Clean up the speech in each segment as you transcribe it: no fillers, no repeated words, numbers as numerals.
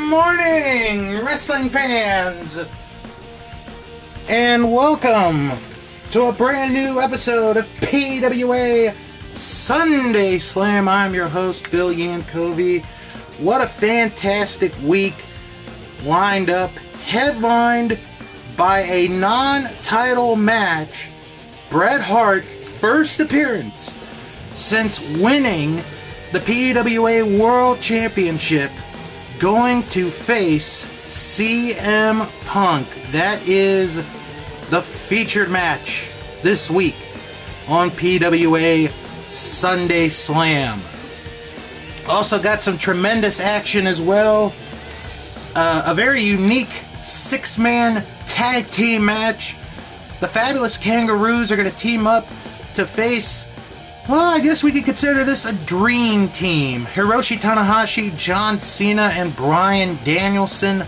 morning, wrestling fans, and welcome to a brand new episode of PWA Sunday Slam. I'm your host, Bill Yankovi. What a fantastic week lined up, headlined by a non-title match. Bret Hart, first appearance since winning the PWA World Championship, going to face CM Punk. That is the featured match this week on PWA Sunday Slam. Also got some tremendous action as well. A very unique six-man tag team match. The Fabulous Kangaroos are going to team up to face, well, I guess we could consider this a dream team. Hiroshi, Tanahashi, John Cena, and Bryan, Danielson.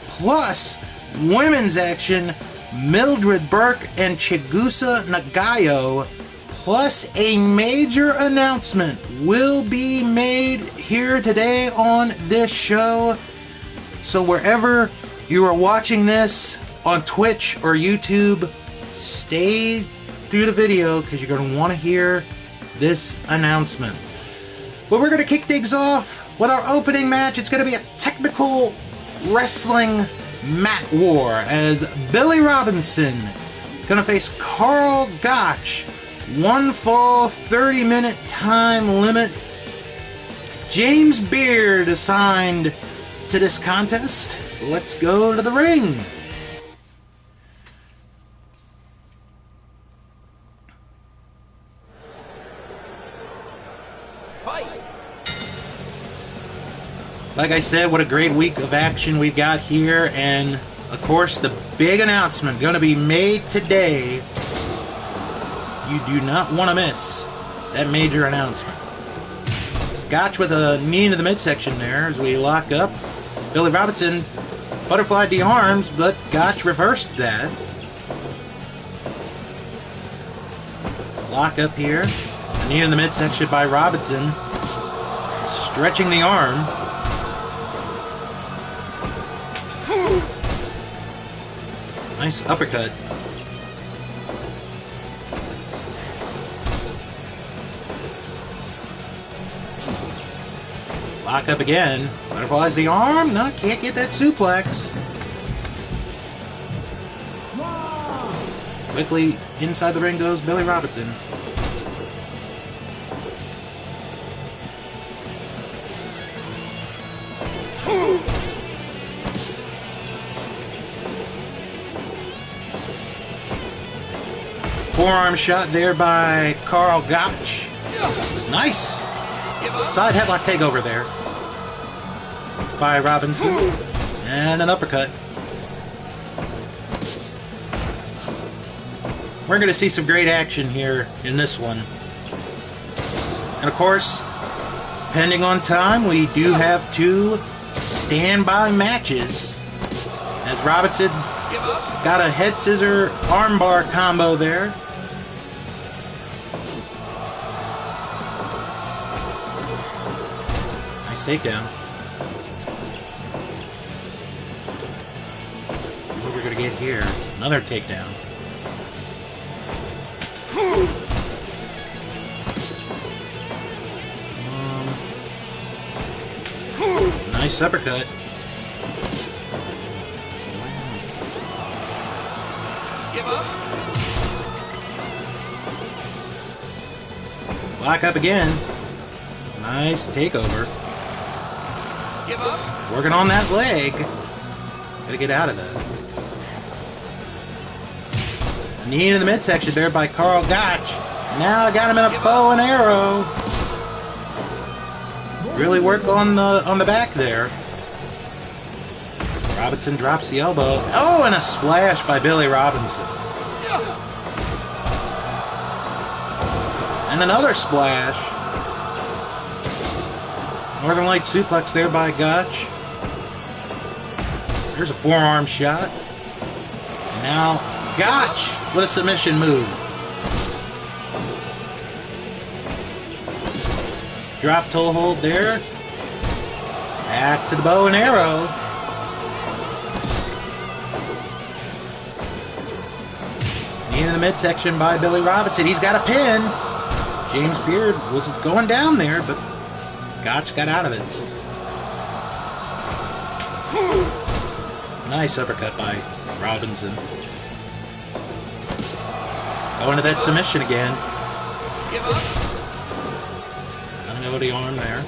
Plus, women's action, Mildred, Burke, and Chigusa, Nagayo. Plus, a major announcement will be made here today on this show. So wherever you are watching this, on Twitch or YouTube, stay through the video because you're going to want to hear this announcement. But we're going to kick things off with our opening match. It's going to be a technical wrestling mat war as Billy Robinson going to face Karl Gotch. One fall, 30-minute time limit. James Beard assigned to this contest. Let's go to the ring. Like I said, what a great week of action we got here, and of course the big announcement going to be made today. You do not want to miss that major announcement. Gotch with a knee into the midsection there as we lock up. Billy Robinson butterflied the arms, but Gotch reversed that. Lock up here. A knee in the midsection by Robinson. Stretching the arm. Nice uppercut. Lock up again. Butterflies the arm. No, can't get that suplex. Quickly inside the ring goes Billy Robinson. Forearm shot there by Karl Gotch. Nice. Side headlock takeover there by Robinson. And an uppercut. We're going to see some great action here in this one. And of course, depending on time, we do have two standby matches. As Robinson got a head scissor armbar combo there. Nice takedown. Let's see what we're going to get here. Another takedown. Nice uppercut. Give up. Lock up again. Nice takeover. Give up. Working on that leg. Gotta get out of that. A knee into the midsection there by Karl Gotch. Now I got him in a bow and arrow. Really work on the back there. Robinson drops the elbow. Oh, and a splash by Billy Robinson. And another splash. Northern Light suplex there by Gotch. There's a forearm shot. And now Gotch with a submission move. Drop toe hold there. Back to the bow and arrow. the midsection by Billy Robinson. He's got a pin. James Beard was going down there, but Gotch got out of it. Nice uppercut by Robinson. Going to that submission again. Letting go of the arm there.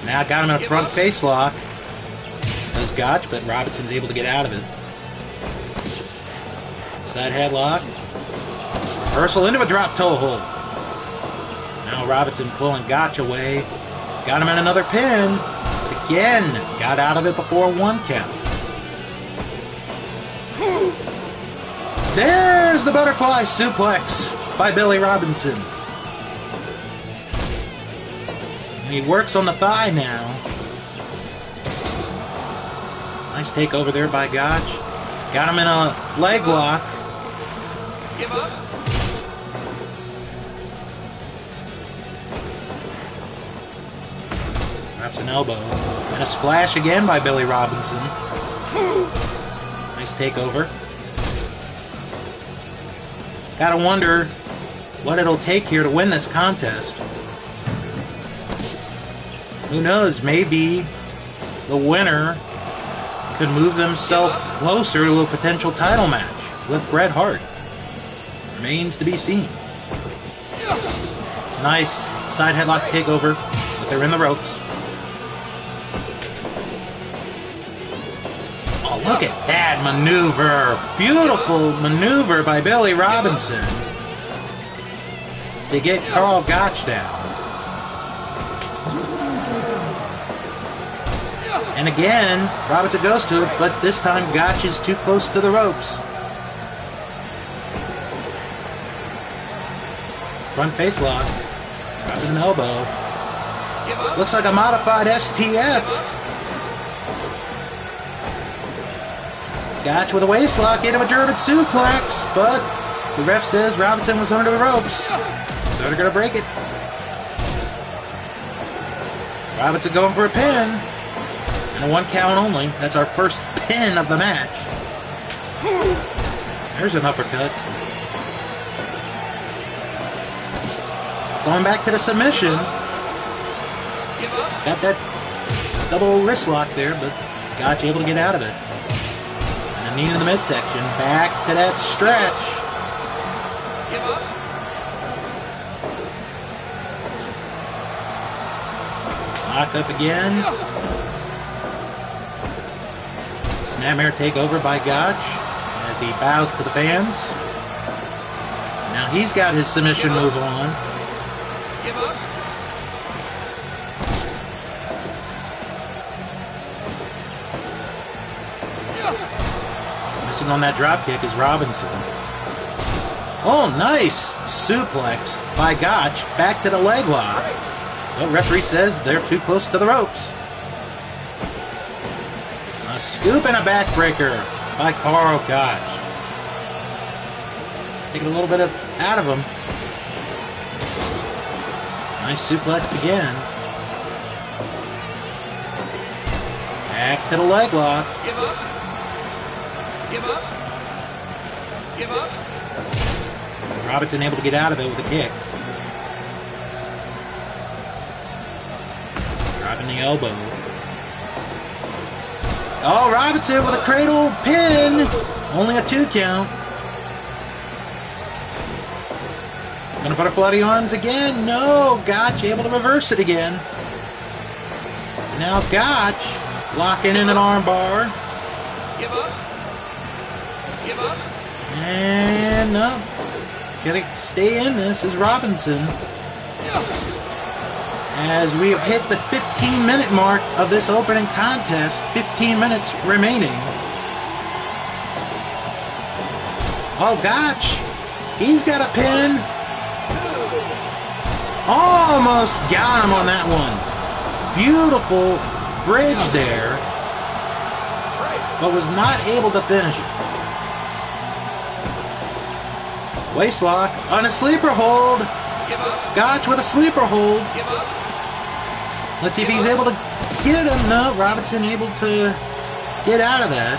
Now got him in a front face lock. Does Gotch, but Robinson's able to get out of it. Side headlock. Reversal into a drop toe hold. Now Robinson pulling Gotch away. Got him in another pin. But again, got out of it before 1 count. There's the butterfly suplex by Billy Robinson. And he works on the thigh now. Nice takeover there by Gotch. Got him in a leg lock. Give up. Drops an elbow. And a splash again by Billy Robinson. Nice takeover. Gotta wonder what it'll take here to win this contest. Who knows, maybe the winner could move themselves closer to a potential title match with Bret Hart. Remains to be seen. Nice side headlock takeover, but they're in the ropes. Oh, look at that maneuver. Beautiful maneuver by Billy Robinson to get Karl Gotch down. And again, Robinson goes to it, but this time Gotch is too close to the ropes. Front face lock. Dropping an elbow. Looks like a modified STF. Gotch with a waist lock into a German suplex, but the ref says Robinson was under the ropes. So they're going to break it. Robinson going for a pin. And a 1 count only. That's our first pin of the match. There's an uppercut. Going back to the submission. Got that double wrist lock there, but Gotch able to get out of it. And a knee in the midsection. Back to that stretch. Lock up again. Snapmare takeover by Gotch as he bows to the fans. Now he's got his submission move on. Give up. Missing on that drop kick is Robinson. Oh, nice suplex by Gotch. Back to the leg lock. The referee says they're too close to the ropes. A scoop and a backbreaker by Karl Gotch. Taking a little bit out of him. Nice suplex again. Back to the leg lock. Give up. Give up. Give up. Robinson able to get out of it with a kick. Dropping the elbow. Oh, Robinson with a cradle pin. Only a 2 count. Gonna butterfly the arms again. No, Gotch able to reverse it again. Now Gotch locking in an armbar. Give up. Give up. And no. Gonna stay in this is Robinson. As we have hit the 15-minute mark of this opening contest. 15 minutes remaining. Oh, Gotch. He's got a pin. Almost got him on that one. Beautiful bridge there. But was not able to finish it. Waistlock on a sleeper hold. Gotch with a sleeper hold. Let's see if he's able to get him. No, Robinson able to get out of that.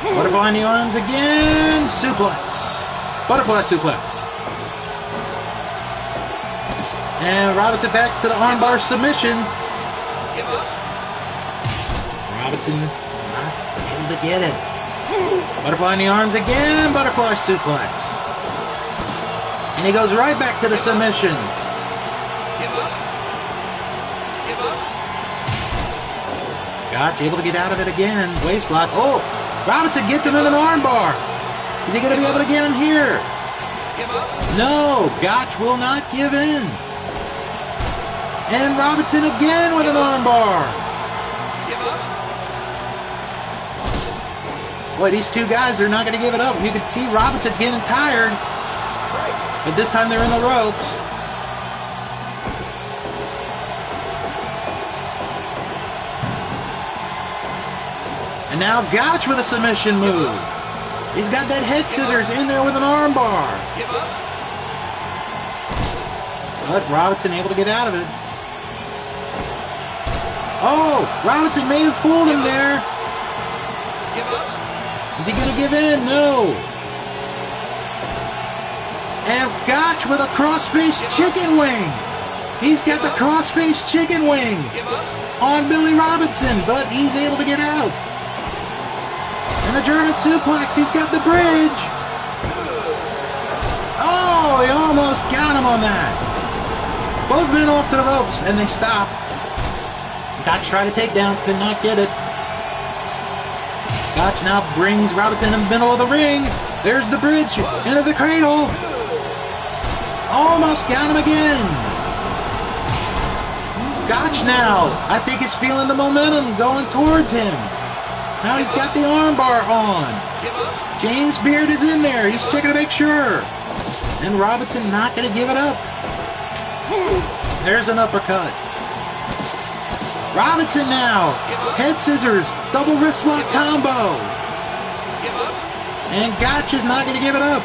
Butterfly in the arms again. Suplex. Butterfly suplex. And Robinson back to the armbar submission. Give up. Robinson not able to get it. Butterfly in the arms again. Butterfly suplex. And he goes right back to the submission. Give up. Give up. Gotch able to get out of it again. Waistlock. Oh! Robinson gets him in an armbar. Is he going to be able to get him here? Give up. No! Gotch will not give in. And Robinson again with an armbar. Give up. Boy, these two guys are not going to give it up. You can see Robinson's getting tired. Break. But this time they're in the ropes. And now Gotch with a submission move. He's got that head scissors in there with an armbar. Give up. But Robinson able to get out of it. Oh, Robinson may have fooled him there. Give up. Is he going to give in? No. And Gotch with a crossface chicken wing. He's got the crossface chicken wing Give up. on Billy Robinson, but he's able to get out. And the German suplex, he's got the bridge. Oh, he almost got him on that. Both men off to the ropes, and they stop. Gotch tried to take down, could not get it. Gotch now brings Robinson in the middle of the ring. There's the bridge into the cradle. Almost got him again. Gotch now, I think, is feeling the momentum going towards him. Now he's got the armbar on. Give up. James Beard is in there. He's checking to make sure. And Robinson not going to give it up. There's an uppercut. Robinson now. Head scissors. Double wrist lock combo. Give up. And Gotch is not going to give it up.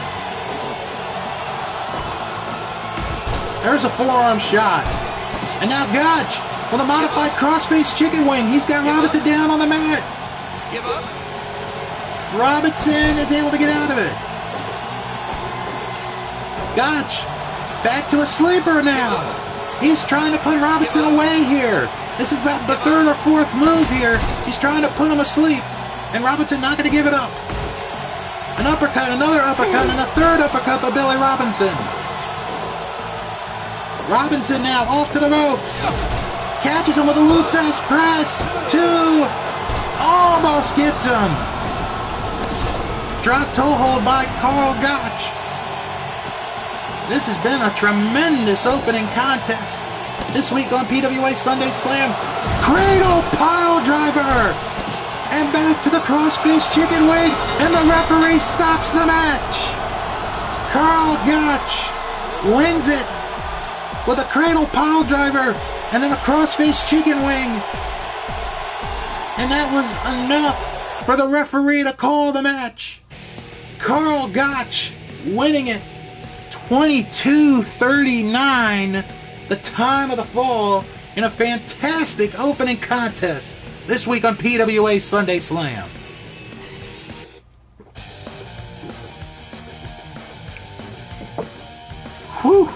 There's a forearm shot. And now Gotch with a modified crossface chicken wing. He's got Robinson down on the mat. Give up. Robinson is able to get out of it. Gotch back to a sleeper now. He's trying to put Robinson away here. This is about the third or fourth move here. He's trying to put him asleep. And Robinson not going to give it up. An uppercut, another uppercut, and a third uppercut by Billy Robinson. Robinson now off to the ropes. Catches him with a Luthes press. 2. Almost gets him. Drop toe hold by Karl Gotch. This has been a tremendous opening contest. This week on PWA Sunday Slam, cradle pile driver. And back to the crossface chicken wing, and the referee stops the match. Karl Gotch wins it with a cradle pile driver and then a crossface chicken wing. And that was enough for the referee to call the match. Karl Gotch winning it 22-39, the time of the fall, in a fantastic opening contest this week on PWA Sunday Slam. Whew!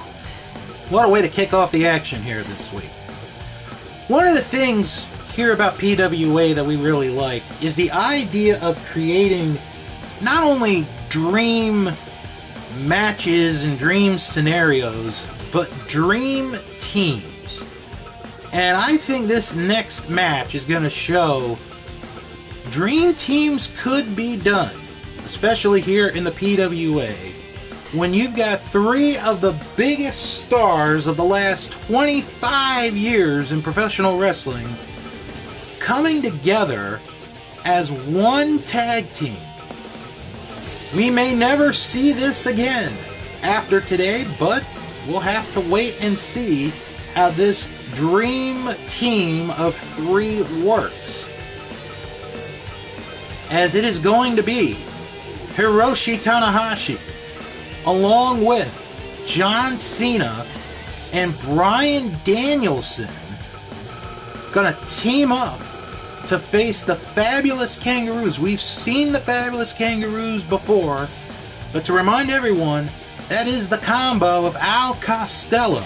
What a way to kick off the action here this week. One of the things here about PWA that we really like is the idea of creating not only dream matches and dream scenarios, but dream teams. And I think this next match is going to show dream teams could be done, especially here in the PWA, when you've got 3 of the biggest stars of the last 25 years in professional wrestling coming together as one tag team. We may never see this again after today, but we'll have to wait and see how this dream team of 3 works. As it is going to be Hiroshi Tanahashi, along with John Cena and Bryan Danielson, gonna team up to face the Fabulous Kangaroos. We've seen the Fabulous Kangaroos before, but to remind everyone, that is the combo of Al Costello,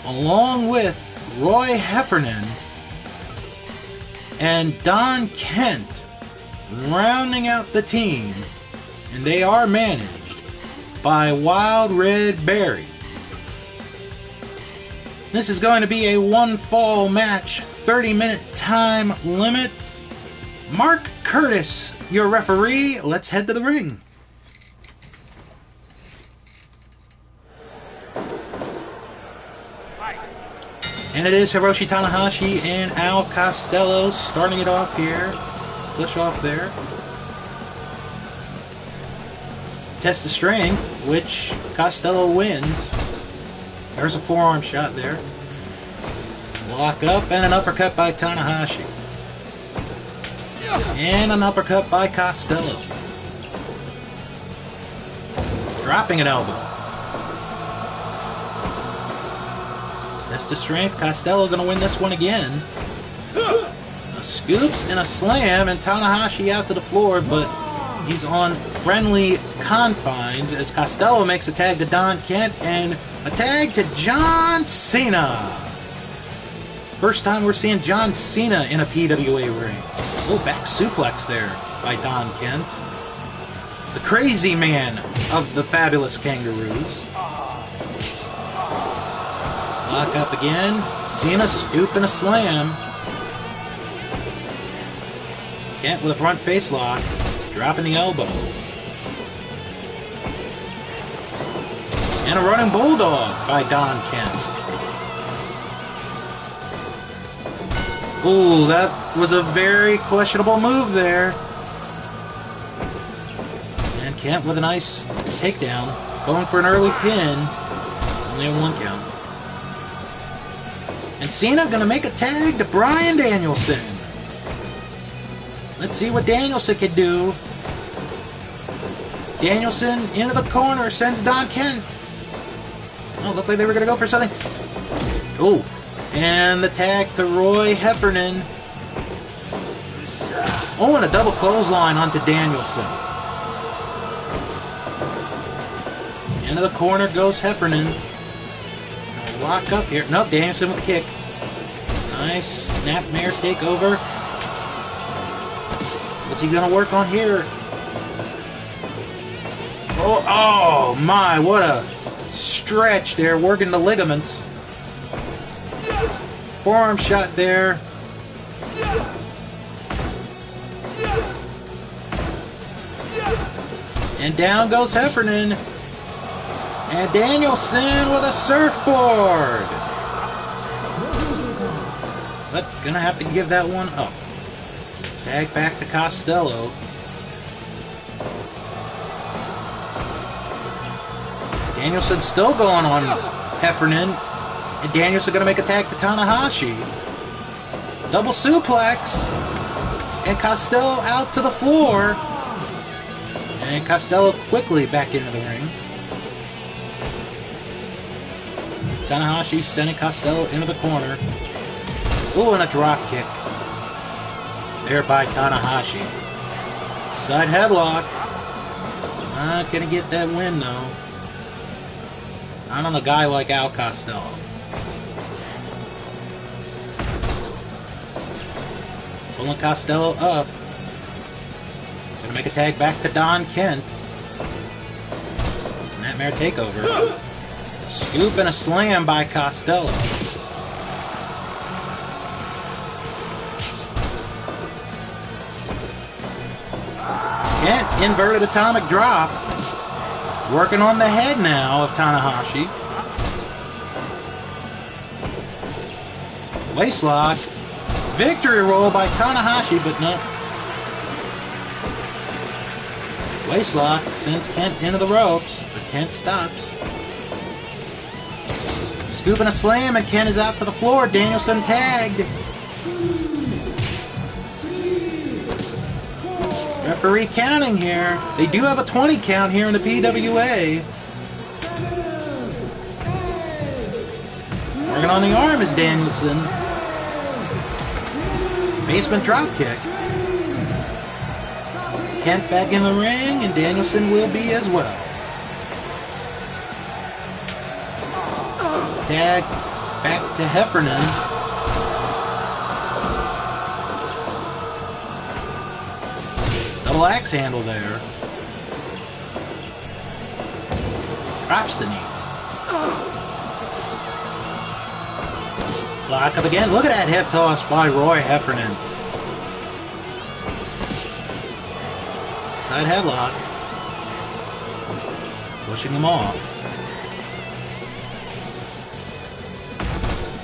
along with Roy Heffernan and Don Kent, rounding out the team, and they are managed by Wild Red Barry. This is going to be a one-fall match, 30-minute time limit. Mark Curtis, your referee. Let's head to the ring. And it is Hiroshi Tanahashi and Al Costello starting it off here. Push off there. Test the strength, which Costello wins. There's a forearm shot there. Lock up and an uppercut by Tanahashi. And an uppercut by Costello. Dropping an elbow. Test of strength. Costello going to win this one again. A scoop and a slam, and Tanahashi out to the floor, but he's on friendly confines as Costello makes a tag to Don Kent and a tag to John Cena. First time we're seeing John Cena in a PWA ring. Oh, back suplex there by Don Kent. The crazy man of the Fabulous Kangaroos. Lock up again. Cena scoop and a slam. Kent with a front face lock. Dropping the elbow. And a running bulldog by Don Kent. Ooh, that was a very questionable move there. And Kent with a nice takedown. Going for an early pin. Only a 1 count. And Cena going to make a tag to Bryan Danielson. Let's see what Danielson can do. Danielson into the corner, sends Don Kent. Oh, looked like they were going to go for something. Oh, and the tag to Roy Heffernan. Oh, and a double clothesline onto Danielson. Into the corner goes Heffernan. Lock up here. Nope, Danielson with a kick. Nice snapmare takeover. What's he going to work on here? Oh my, what a stretch there, working the ligaments. Forearm shot there. And down goes Heffernan. And Danielson with a surfboard. But gonna have to give that one up. Tag back to Costello. Danielson still going on Heffernan. And Danielson gonna make a tag to Tanahashi. Double suplex. And Costello out to the floor. And Costello quickly back into the ring. Tanahashi sending Costello into the corner. Ooh, and a drop kick. There by Tanahashi. Side headlock. Not gonna get that win though. Not on a guy like Al Costello. Pulling Costello up. Gonna make a tag back to Don Kent. Snapmare takeover. Scoop and a slam by Costello. Kent, inverted atomic drop. Working on the head now of Tanahashi. Waistlock. Victory roll by Tanahashi, but no. Waistlock sends Kent into the ropes, but Kent stops. Scoop and a slam, and Kent is out to the floor. Danielson tagged. Referee counting here. They do have a 20 count here in the PWA. Working on the arm is Danielson. Basement drop kick. Kent back in the ring, and Danielson will be as well. Tag back to Heffernan. Double axe handle there. Drops the knee. Lock up again. Look at that hip toss by Roy Heffernan. Side headlock. Pushing him off.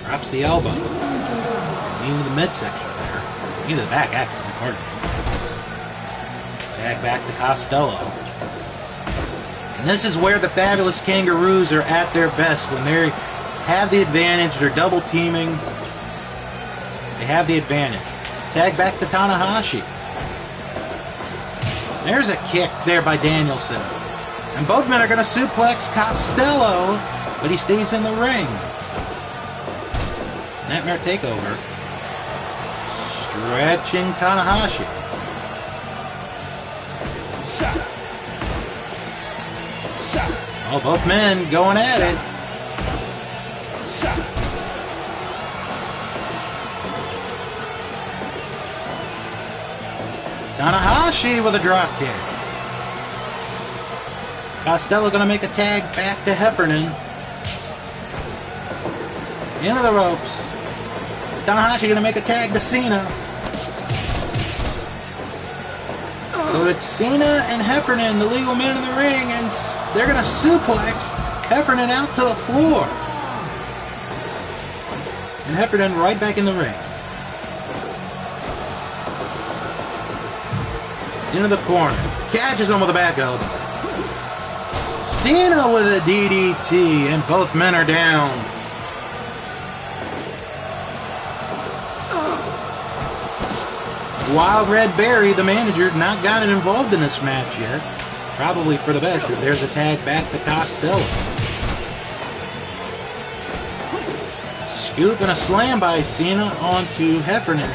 Drops the elbow. Into the midsection there. Into the back, actually. Pardon me. Tag back to Costello. And this is where the fabulous Kangaroos are at their best. When they have the advantage, they're double teaming. They have the advantage. Tag back to Tanahashi. There's a kick there by Danielson. And both men are going to suplex Costello, but he stays in the ring. Snapmare takeover. Stretching Tanahashi. Oh, both men going at it. Tanahashi with a drop kick. Costello going to make a tag back to Heffernan. Into the ropes. Tanahashi going to make a tag to Cena. So it's Cena and Heffernan, the legal men in the ring, and they're going to suplex Heffernan out to the floor. And Heffernan right back in the ring. Into the corner. Catches him with a back elbow. Cena with a DDT, and both men are down. Wild Red Berry, the manager, not gotten involved in this match yet. Probably for the best, as there's a tag back to Costello. Scoop and a slam by Cena onto Heffernan.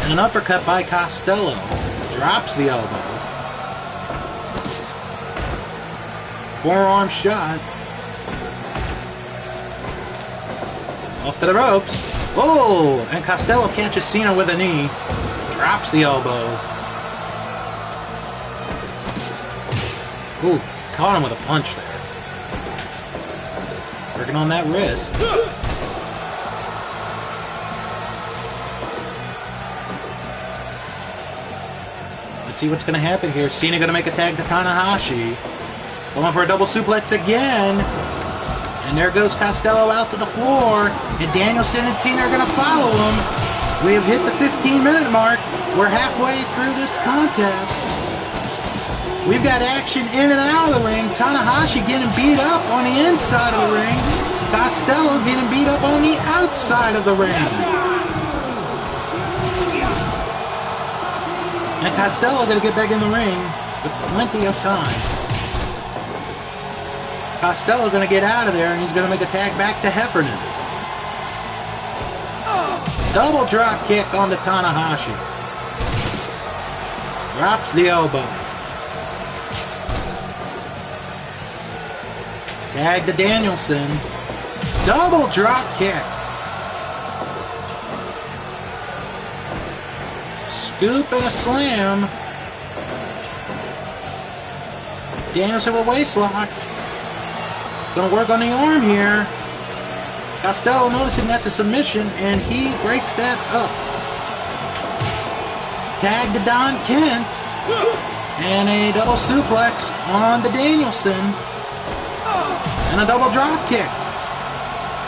And an uppercut by Costello. Drops the elbow. Forearm shot. Off to the ropes. Oh! And Costello catches Cena with a knee. Drops the elbow. Ooh, caught him with a punch there. Working on that wrist. Let's see what's going to happen here. Cena going to make a tag to Tanahashi. Going for a double suplex again. And there goes Costello out to the floor. And Danielson and Cena are going to follow him. We have hit the 15-minute mark. We're halfway through this contest. We've got action in and out of the ring. Tanahashi getting beat up on the inside of the ring. Costello getting beat up on the outside of the ring. And Costello going to get back in the ring with plenty of time. Costello going to get out of there, and he's going to make a tag back to Heffernan. Double drop kick onto Tanahashi. Drops the elbow. Tag to Danielson. Double drop kick. Scoop and a slam. Danielson with a waist lock. Gonna work on the arm here. Costello noticing that's a submission, and he breaks that up. Tag to Don Kent. And a double suplex on to Danielson. And a double drop kick.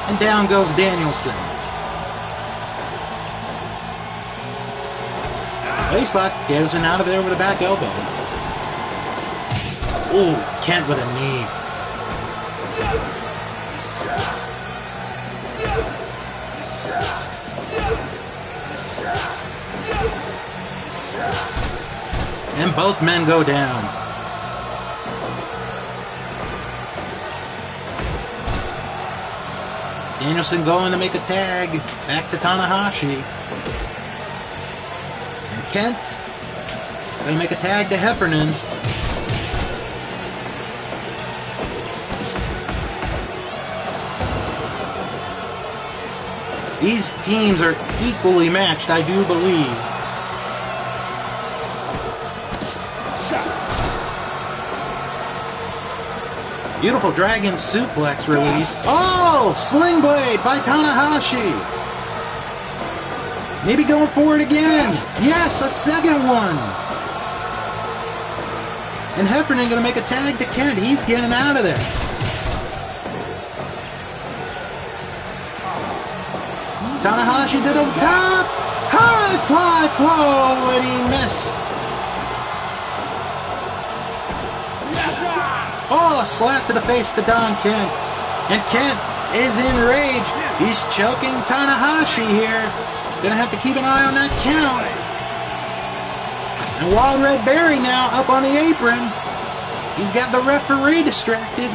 And down goes Danielson. Waistlock, Danielson out of there with a back elbow. Ooh, Kent with a knee. And both men go down. Danielson going to make a tag back to Tanahashi. Kent gonna make a tag to Heffernan. These teams are equally matched, I do believe. Beautiful dragon suplex release. Oh! Sling blade by Tanahashi. Maybe going for it again. Yes, a second one. And Heffernan going to make a tag to Kent. He's getting out of there. Tanahashi to the top. High fly flow, and he missed. Oh, a slap to the face to Don Kent. And Kent is enraged. He's choking Tanahashi here. Gonna have to keep an eye on that count. And Wild Red Berry now up on the apron. He's got the referee distracted.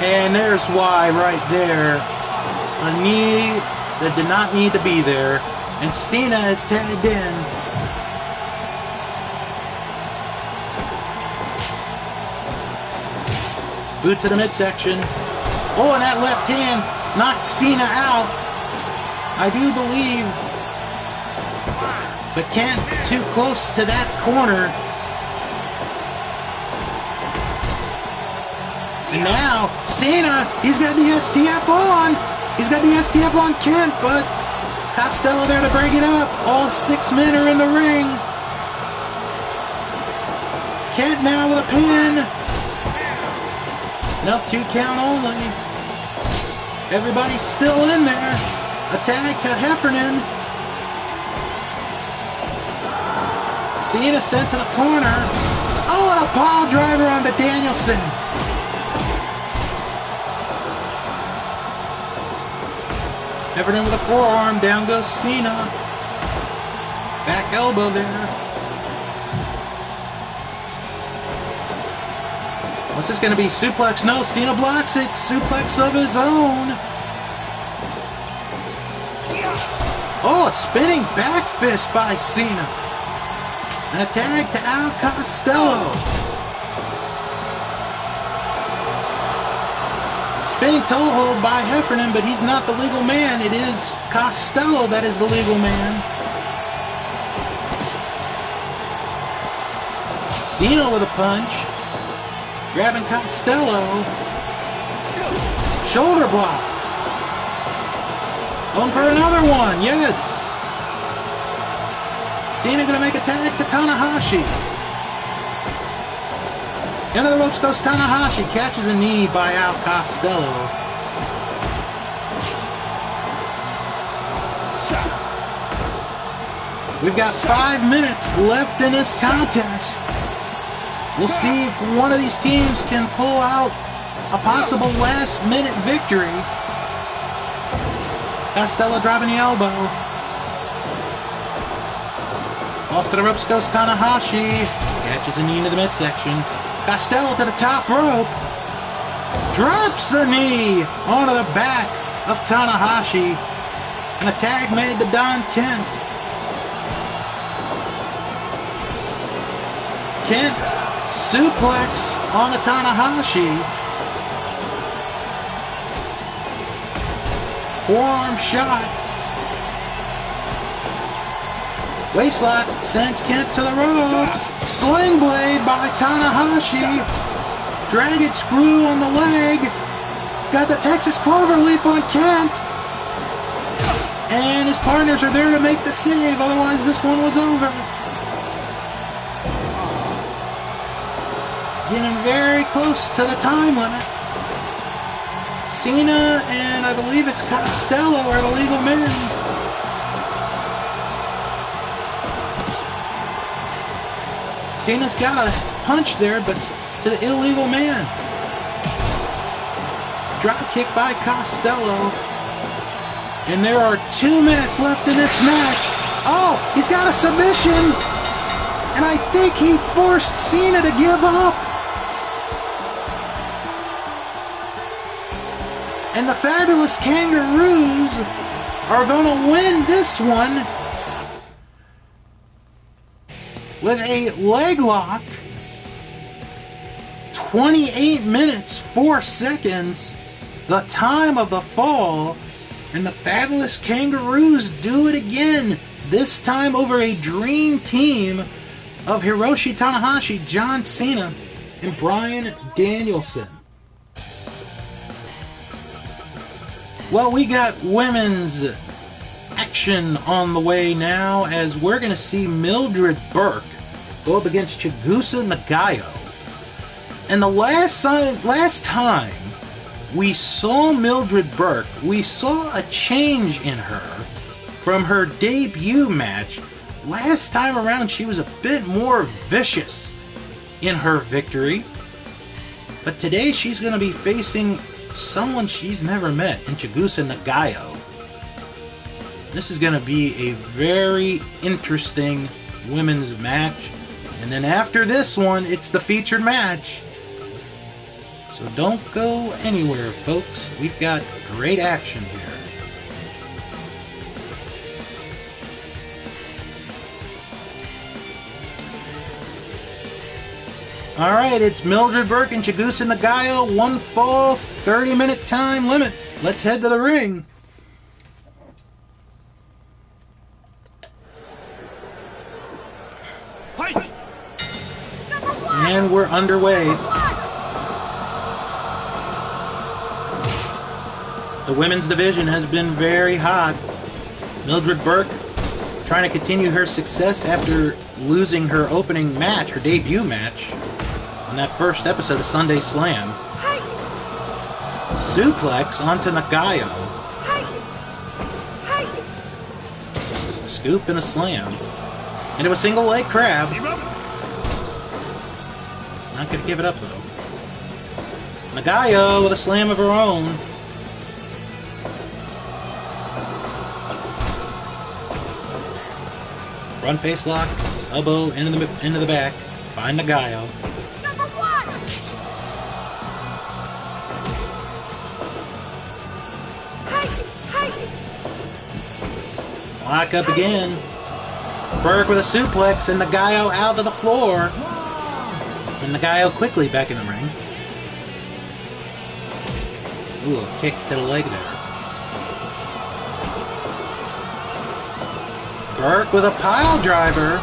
And there's why right there. A knee that did not need to be there. And Cena is tagged in. Boot to the midsection. Oh, and that left hand knocked Cena out. I do believe. But Kent too close to that corner. And now, Cena, he's got the STF on. He's got the STF on Kent, but Costello there to break it up. All 6 men are in the ring. Kent now with a pin. No, 2 count only. Everybody's still in there. A tag to Heffernan. Cena sent to the corner. Oh, and a pile driver onto Danielson. Heffernan with a forearm. Down goes Cena. Back elbow there. What's this going to be? Suplex? No, Cena blocks it. Suplex of his own. Oh, a spinning back fist by Cena. And a tag to Al Costello. Spinning toe hold by Heffernan, but he's not the legal man. It is Costello that is the legal man. Cena with a punch. Grabbing Costello. Shoulder block. Going for another one. Yes. Cena going to make a tag to Tanahashi. Into the ropes goes Tanahashi. Catches a knee by Al Costello. We've got 5 minutes left in this contest. We'll see if one of these teams can pull out a possible last-minute victory. Costello dropping the elbow. Off to the ropes goes Tanahashi. Catches a knee into the midsection. Costello to the top rope. Drops the knee onto the back of Tanahashi. And a tag made to Don Kent. Kent. Suplex on the Tanahashi. Forearm shot. Waistlock sends Kent to the ropes. Sling blade by Tanahashi. Dragon screw on the leg. Got the Texas Cloverleaf on Kent. And his partners are there to make the save. Otherwise, this one was over. Getting very close to the time limit. Cena and I believe it's Costello are the legal men. Cena's got a punch there, but to the illegal man. Drop kick by Costello. And there are 2 minutes left in this match. Oh, he's got a submission. And I think he forced Cena to give up. And the fabulous Kangaroos are going to win this one with a leg lock. 28 minutes, 4 seconds, the time of the fall, and the fabulous Kangaroos do it again, this time over a dream team of Hiroshi, Tanahashi, John Cena, and Bryan Danielson. Well, we got women's action on the way now, as we're going to see Mildred Burke go up against Chigusa Nagayo. And the last time we saw Mildred Burke, we saw a change in her from her debut match. Last time around, she was a bit more vicious in her victory. But today, she's going to be facing someone she's never met in Chigusa Nagayo. This is going to be a very interesting women's match. And then after this one, it's the featured match. So don't go anywhere, folks. We've got great action here. Alright, it's Mildred Burke and Chigusa Nagayo. 1 fall, 30-minute time limit. Let's head to the ring. Fight! And we're underway. The women's division has been very hot. Mildred Burke trying to continue her success after losing her opening match, her debut match, in that first episode of Sunday Slam. Suplex onto Nagayo. Scoop and a slam. Into a single leg crab. Not going to give it up, though. Nagayo with a slam of her own. Front face lock, elbow into the back. Find Nagayo. Lock up again. Burke with a suplex and Nagayo out to the floor. And Nagayo quickly back in the ring. Ooh, a kick to the leg there. Burke with a pile driver.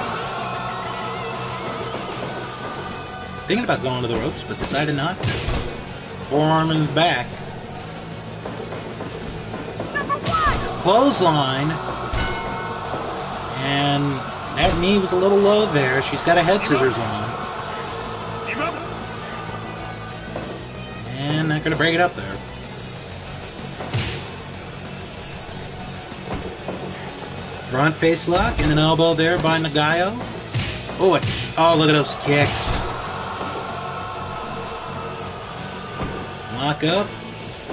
Thinking about going to the ropes, but decided not to. Forearm in the back. Clothesline. And that knee was a little low there. She's got a head scissors on. And not going to break it up there. Front face lock and an elbow there by Nagayo. Oh, look at those kicks. Lock up.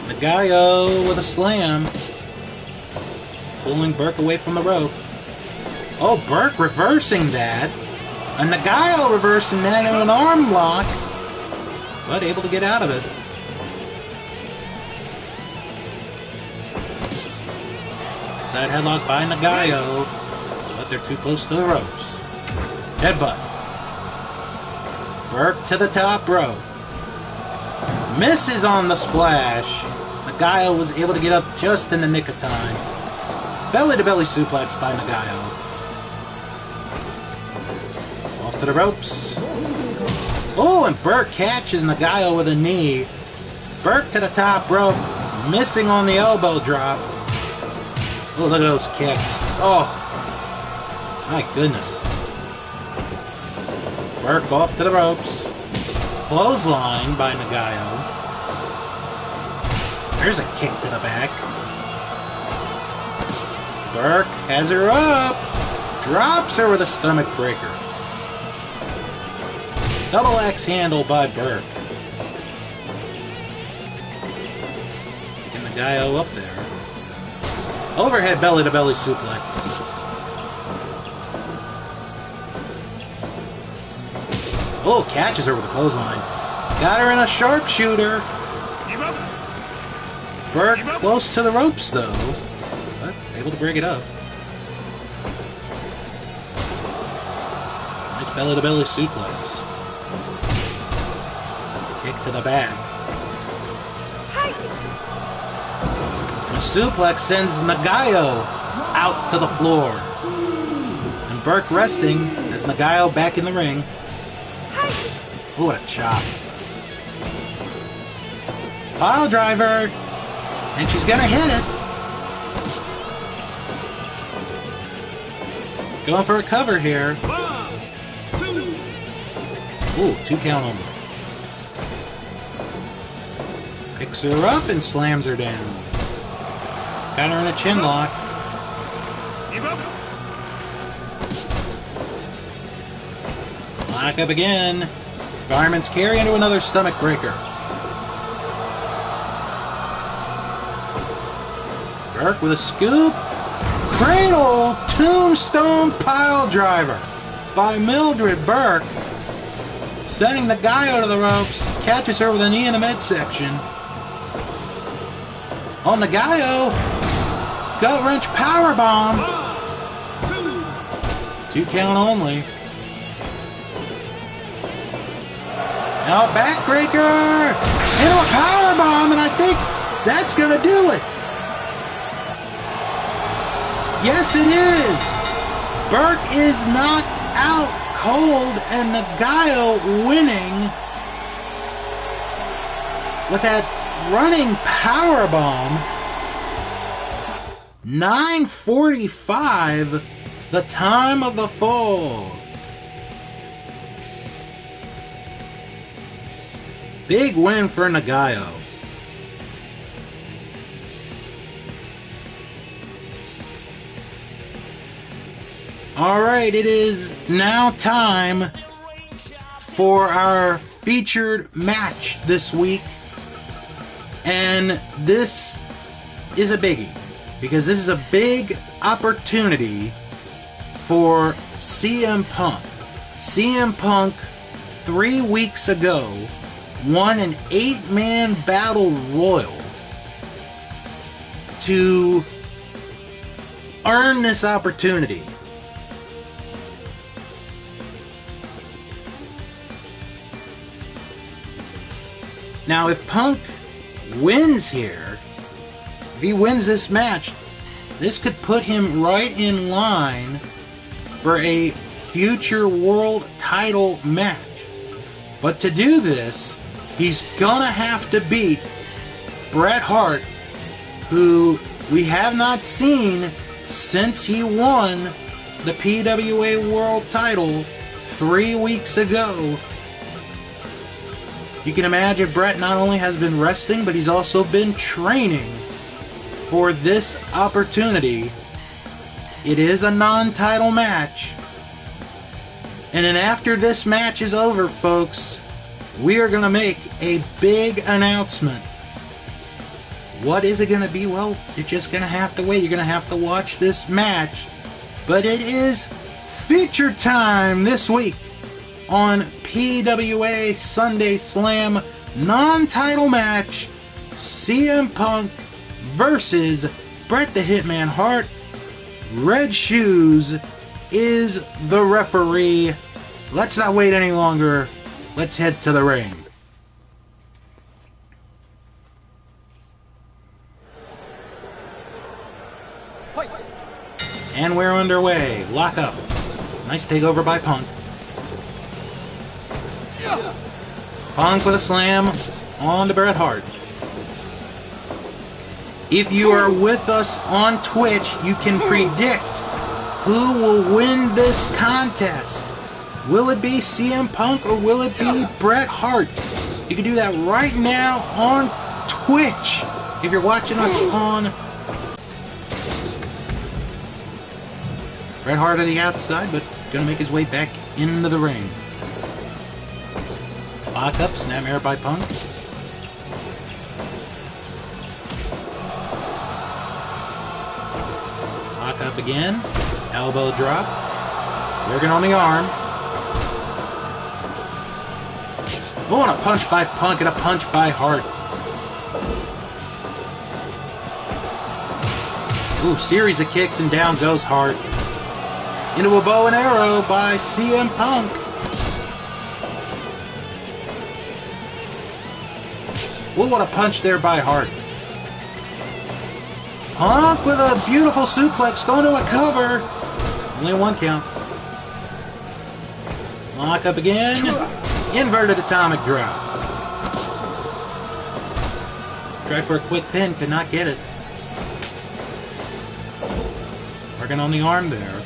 Nagayo with a slam. Pulling Burke away from the rope. Oh, Burke reversing that. And Nagayo reversing that in an arm lock. But able to get out of it. Side headlock by Nagayo. But they're too close to the ropes. Headbutt. Burke to the top rope. Misses on the splash. Nagayo was able to get up just in the nick of time. Belly-to-belly suplex by Nagayo. Off to the ropes. Oh, and Burke catches Nagayo with a knee. Burke to the top rope. Missing on the elbow drop. Oh, look at those kicks. Oh, my goodness. Burke off to the ropes. Clothesline by Nagayo. There's a kick to the back. Burke has her up. Drops her with a stomach breaker. Double axe handle by Burke. And Nagayo up there. Overhead belly-to-belly suplex. Oh, catches her with a clothesline. Got her in a sharpshooter. Burke close to the ropes, though. But able to break it up. Nice belly-to-belly suplex. Kick to the back. And a suplex sends Nagayo out to the floor. And Burke resting as Nagayo back in the ring. Ooh, what a chop. Pile driver. And she's gonna hit it. Going for a cover here. 1, 2. Ooh, 2 count only. Picks her up and slams her down. Got her in a chin lock. Give up. Lock up again. Fireman's carry into another stomach breaker. Burke with a scoop. Cradle tombstone pile driver by Mildred. Burke sending the guy out of the ropes. Catches her with a knee in the midsection. On Nagayo. Gut wrench powerbomb. 1, 2. 2 count only. Now a backbreaker. Into a powerbomb, and I think that's going to do it. Yes, it is. Burke is knocked out cold, and Nagayo winning with that running powerbomb. 9:45, the time of the fall. Big win for Nagayo. Alright, it is now time for our featured match this week. And this is a biggie, because this is a big opportunity for CM Punk. CM Punk 3 weeks ago won an 8-man battle royal to earn this opportunity. Now, if Punk wins here, if he wins this match, this could put him right in line for a future world title match. But to do this, he's gonna have to beat Bret Hart, who we have not seen since he won the PWA world title 3 weeks ago. You can imagine Bret not only has been resting, but he's also been training for this opportunity. It is a non-title match. And then after this match is over, folks, we are going to make a big announcement. What is it going to be? Well, you're just going to have to wait. You're going to have to watch this match. But it is feature time this week on PWA Sunday Slam, non-title match, CM Punk versus Bret the Hitman Hart. Red Shoes is the referee. Let's not wait any longer. Let's head to the ring. And we're underway. Lock up. Nice takeover by Punk. Punk with a slam on to Bret Hart. If you are with us on Twitch, you can predict who will win this contest. Will it be CM Punk or will it be Bret Hart? You can do that right now on Twitch. If you're watching us on Bret Hart on the outside, but gonna make his way back into the ring. Lock up, snap air by Punk. Lock up again. Elbow drop. Working on the arm. Oh, and a punch by Punk and a punch by Hart. Ooh, series of kicks and down goes Hart. Into a bow and arrow by CM Punk. Ooh, what a punch there by Hart. Punk with a beautiful suplex, going to a cover. Only 1 count. Lock up again. Inverted atomic drop. Try for a quick pin, could not get it. Working on the arm there.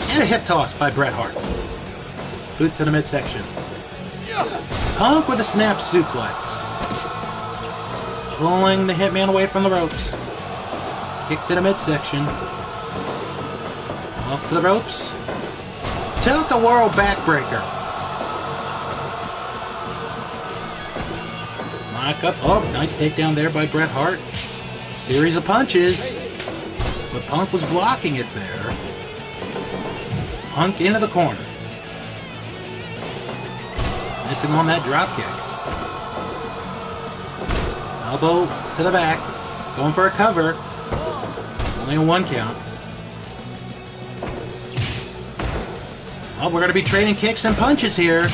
And a hip toss by Bret Hart. Boot to the midsection. Punk with a snap suplex. Pulling the Hitman away from the ropes. Kick to the midsection. Off to the ropes. Tilt-a-whirl backbreaker. Lock up. Oh, nice takedown there by Bret Hart. Series of punches. But Punk was blocking it there. Punk into the corner. Missing on that drop kick. Elbow to the back. Going for a cover. Only a 1 count. Oh, we're going to be trading kicks and punches here.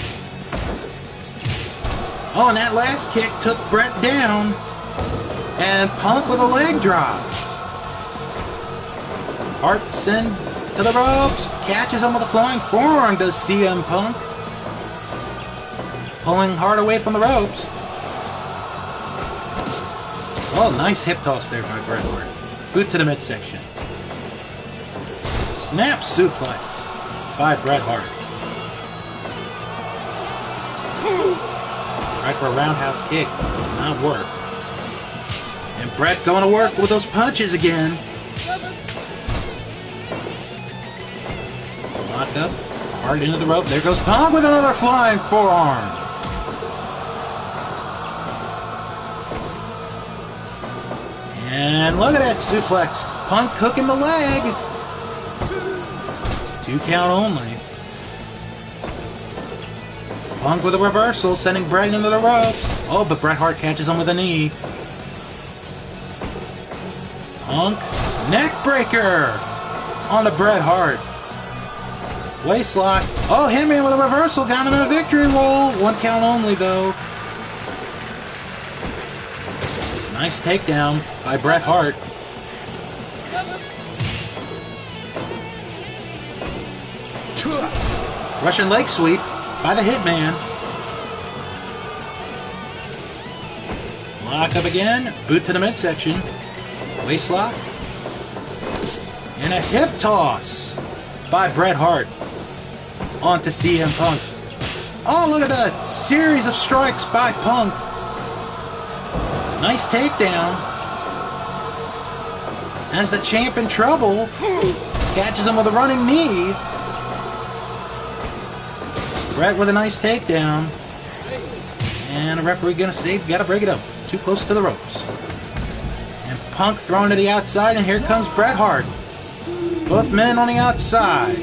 Oh, and that last kick took Bret down. And Punk with a leg drop. Hart send to the ropes. Catches him with a flying forearm, does CM Punk. Pulling Hart away from the ropes. Oh, nice hip toss there by Bret Hart. Boot to the midsection. Snap suplex by Bret Hart. Right for a roundhouse kick. Not work. And Bret going to work with those punches again. Locked up. Hard into the rope. There goes Punk with another flying forearm. And look at that suplex. Punk hooking the leg. 2 count only. Punk with a reversal, sending Bret into the ropes. Oh, but Bret Hart catches him with a knee. Punk, neck breaker onto Bret Hart. Waistlock. Oh, Hitman with a reversal, got him in a victory roll. 1 count only, though. Nice takedown by Bret Hart. Russian leg sweep by the Hitman. Lock up again. Boot to the midsection. Waistlock. And a hip toss by Bret Hart onto CM Punk. Oh, look at that series of strikes by Punk. Nice takedown. As the champ in trouble, catches him with a running knee. Bret with a nice takedown. And the referee gonna say, gotta break it up. Too close to the ropes. And Punk thrown to the outside, and here comes Bret Hart. Both men on the outside.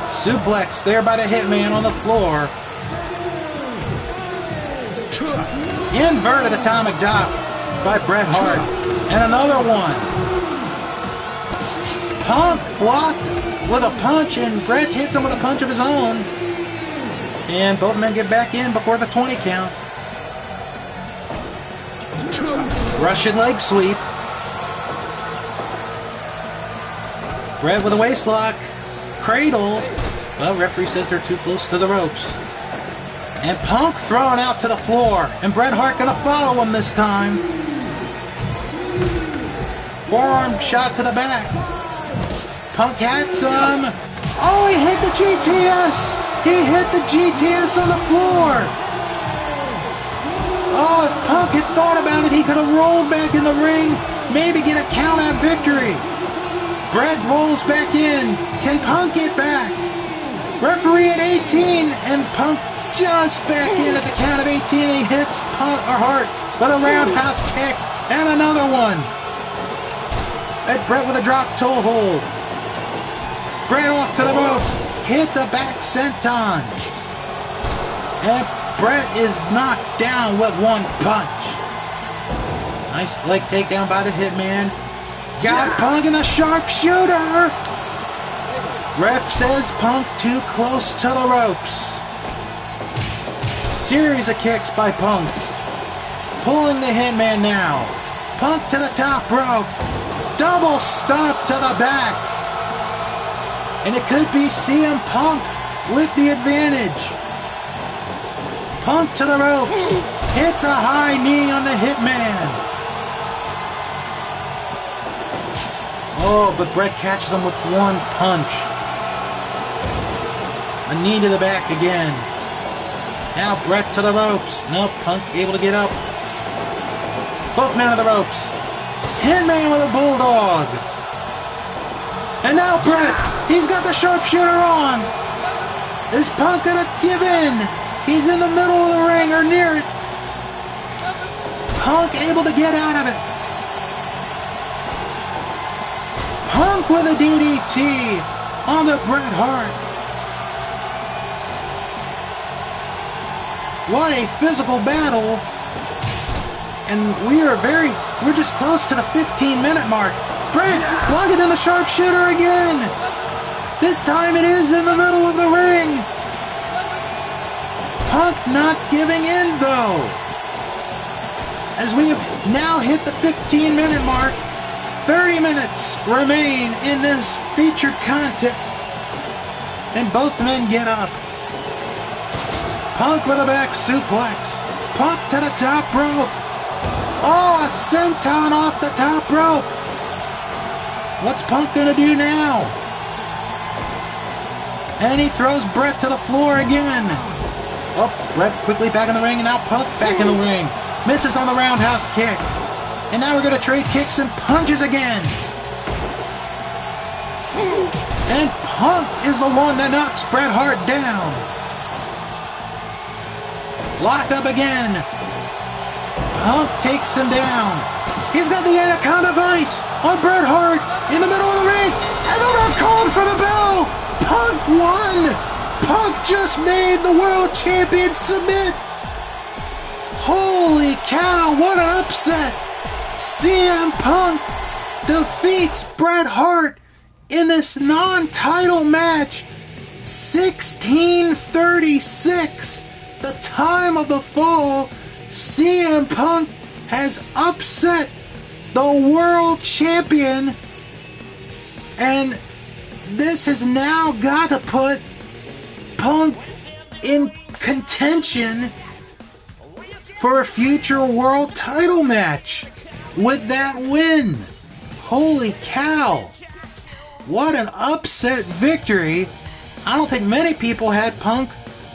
Suplex there by the Hitman on the floor. Inverted atomic drop by Bret Hart. And another one. Punk blocked with a punch, and Bret hits him with a punch of his own. And both men get back in before the 20 count. Russian leg sweep. Bret with a waistlock. Cradle. Well, referee says they're too close to the ropes. And Punk thrown out to the floor. And Bret Hart gonna follow him this time. Forearm shot to the back. Punk hits him. Oh, he hit the GTS. He hit the GTS on the floor. Oh, if Punk had thought about it, he could have rolled back in the ring. Maybe get a count-out victory. Bret rolls back in. Can Punk get back? Referee at 18, and Punk just back in at the count of 18, and he hits Hart with a roundhouse kick, and another one. And Bret with a drop toe hold. Bret off to the ropes, hits a back senton. And Bret is knocked down with one punch. Nice leg takedown by the Hitman. Got Punk in a sharpshooter. Ref says Punk too close to the ropes. Series of kicks by Punk. Pulling the Hitman now. Punk to the top rope. Double stomp to the back. And it could be CM Punk with the advantage. Punk to the ropes. Hits a high knee on the Hitman. Oh, but Bret catches him with one punch. A knee to the back again. Now Bret to the ropes. Nope, Punk able to get up. Both men on the ropes. Hitman with a bulldog. And now Bret. He's got the sharpshooter on. Is Punk gonna give in? He's in the middle of the ring or near it. Punk able to get out of it. Punk with a DDT on the Bret Hart. What a physical battle. And we're just close to the 15-minute mark. Bret blocking in the sharpshooter again. This time it is in the middle of the ring. Punk not giving in though. As we have now hit the 15-minute mark, 30 minutes remain in this featured contest. And both men get up. Punk with a back suplex. Punk to the top rope. Oh, a senton off the top rope. What's Punk gonna do now? And he throws Bret to the floor again. Oh, Bret quickly back in the ring, and now Punk back in the ring. Misses on the roundhouse kick. And now we're going to trade kicks and punches again. And Punk is the one that knocks Bret Hart down. Lock up again. Punk takes him down. He's got the Anaconda Vice on Bret Hart in the middle of the ring. And the ref called for the bell. Punk won. Punk just made the world champion submit. Holy cow, what an upset. CM Punk defeats Bret Hart in this non-title match. 16:36, the time of the fall. CM Punk has upset the world champion, and this has now got to put Punk in contention for a future world title match with that win. Holy cow. What an upset victory. I don't think many people had Punk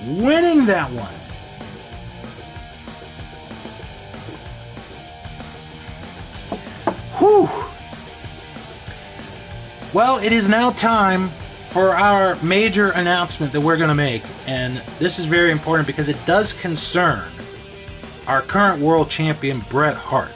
winning that one. Whew. Well, it is now time for our major announcement that we're going to make. And this is very important because it does concern our current world champion, Bret Hart.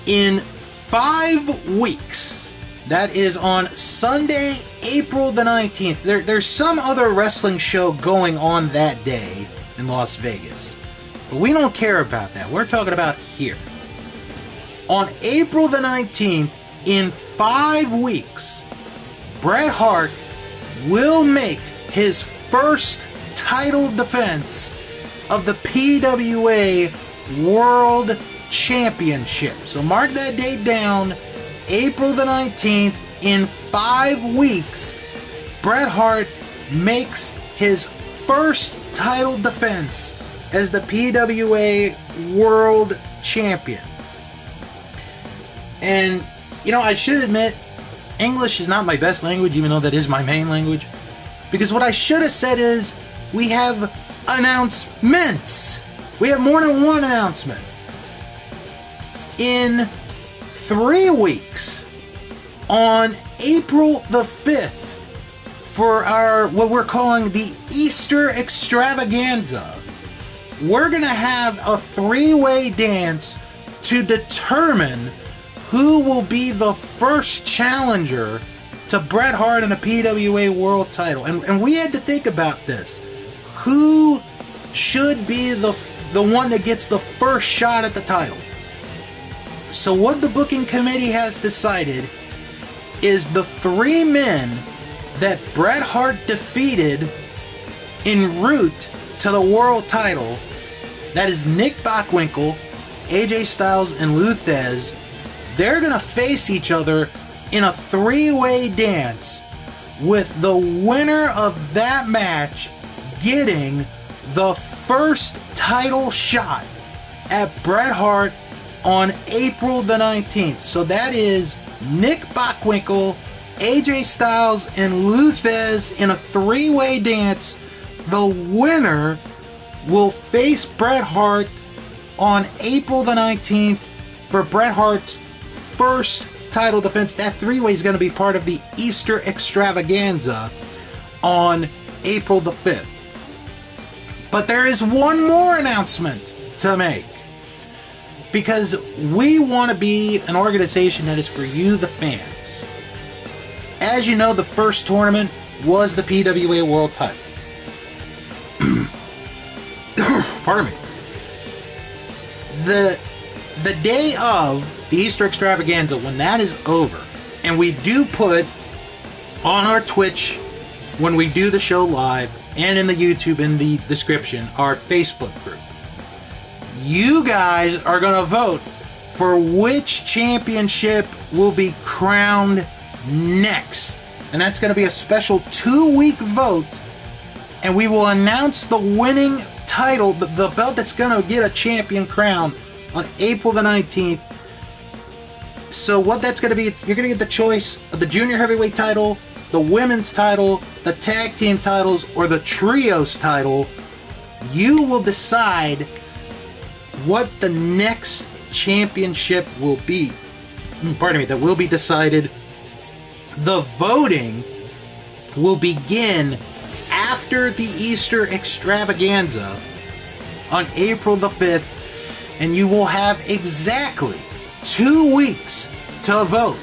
In 5 weeks, that is on Sunday, April the 19th. There's some other wrestling show going on that day in Las Vegas. But we don't care about that. We're talking about here. On April the 19th, in 5 weeks, Bret Hart will make his first title defense of the PWA World Championship. So mark that date down, April the 19th. In 5 weeks, Bret Hart makes his first title defense as the PWA World Champion. And, you know, I should admit, English is not my best language, even though that is my main language. Because what I should have said is, we have announcements. We have more than one announcement. In 3 weeks, on April the 5th, for our, what we're calling the Easter Extravaganza, we're going to have a 3-way dance to determine who will be the first challenger to Bret Hart in the PWA World title. And we had to think about this. Who should be the one that gets the first shot at the title? So what the booking committee has decided is the 3 men that Bret Hart defeated en route to the world title, that is Nick Bockwinkel, AJ Styles, and Luthez, they're going to face each other in a 3-way dance, with the winner of that match getting the first title shot at Bret Hart on April the 19th. So that is Nick Bockwinkel, AJ Styles, and Luthez in a 3-way dance. The winner will face Bret Hart on April the 19th for Bret Hart's first title defense. That 3-way is going to be part of the Easter extravaganza on April the 5th. But there is one more announcement to make, because we want to be an organization that is for you, the fans. As you know, the first tournament was the PWA World title. Pardon me. The day of the Easter extravaganza, when that is over, and we do put on our Twitch, when we do the show live, and in the YouTube in the description, our Facebook group, you guys are going to vote for which championship will be crowned next. And that's going to be a special 2-week vote, and we will announce the winning title, the belt that's going to get a champion crown, on April the 19th. So what that's going to be, you're going to get the choice of the junior heavyweight title, the women's title, the tag team titles, or the trios title. You will decide what the next championship will be. Pardon me, that will be decided. The voting will begin after the Easter extravaganza on April the 5th, and you will have exactly 2 weeks to vote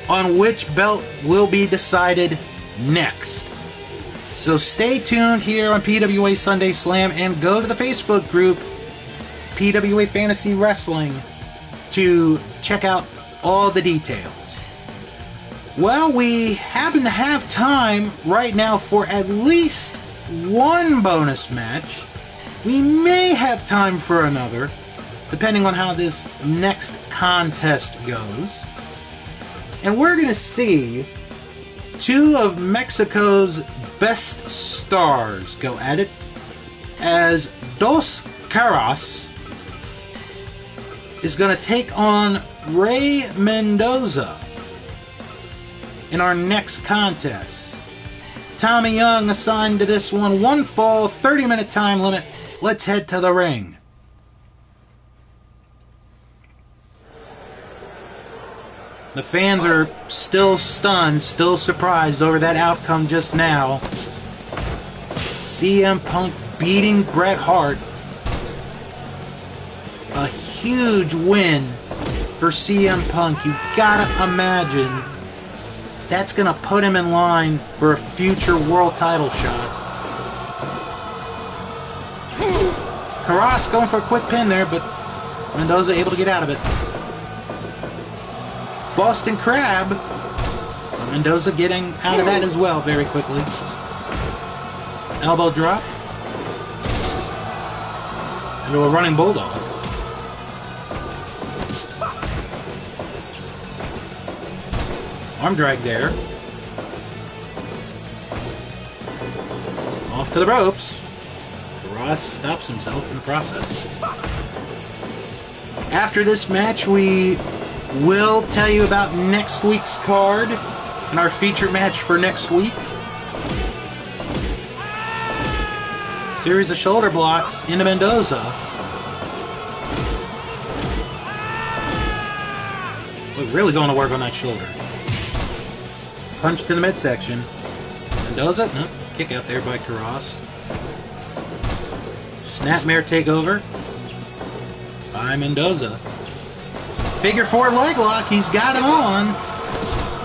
on which belt will be decided next. So stay tuned here on PWA Sunday Slam, and go to the Facebook group PWA Fantasy Wrestling to check out all the details. Well, we happen to have time right now for at least one bonus match. We may have time for another, depending on how this next contest goes. And we're going to see 2 of Mexico's best stars go at it, as Dos Caras is going to take on Rey Mendoza in our next contest. Tommy Young assigned to this one. 1 fall, 30-minute time limit. Let's head to the ring. The fans are still stunned, still surprised over that outcome just now. CM Punk beating Bret Hart. A huge win for CM Punk. You've got to imagine that's going to put him in line for a future world title shot. Karras going for a quick pin there, but Mendoza able to get out of it. Boston Crab. Mendoza getting out of that as well very quickly. Elbow drop. Into a running bulldog. Arm drag there. Off to the ropes. Ross stops himself in the process. After this match, we will tell you about next week's card and our featured match for next week. Series of shoulder blocks into Mendoza. We're really going to work on that shoulder. Punch to the midsection. Mendoza, no, kick out there by Karras. Snapmare takeover by Mendoza. Figure 4 leg lock, he's got it on.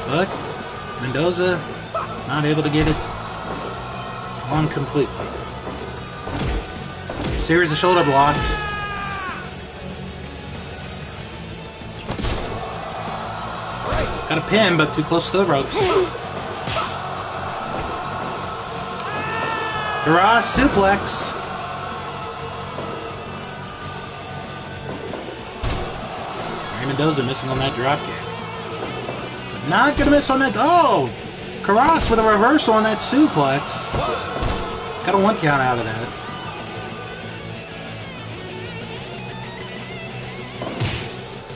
But Mendoza not able to get it on completely. Series of shoulder blocks. Got a pin, but too close to the ropes. Garage suplex. Ray Mendoza missing on that dropkick. But not gonna miss on that. Oh! Karras with a reversal on that suplex. Got a 1 count out of that.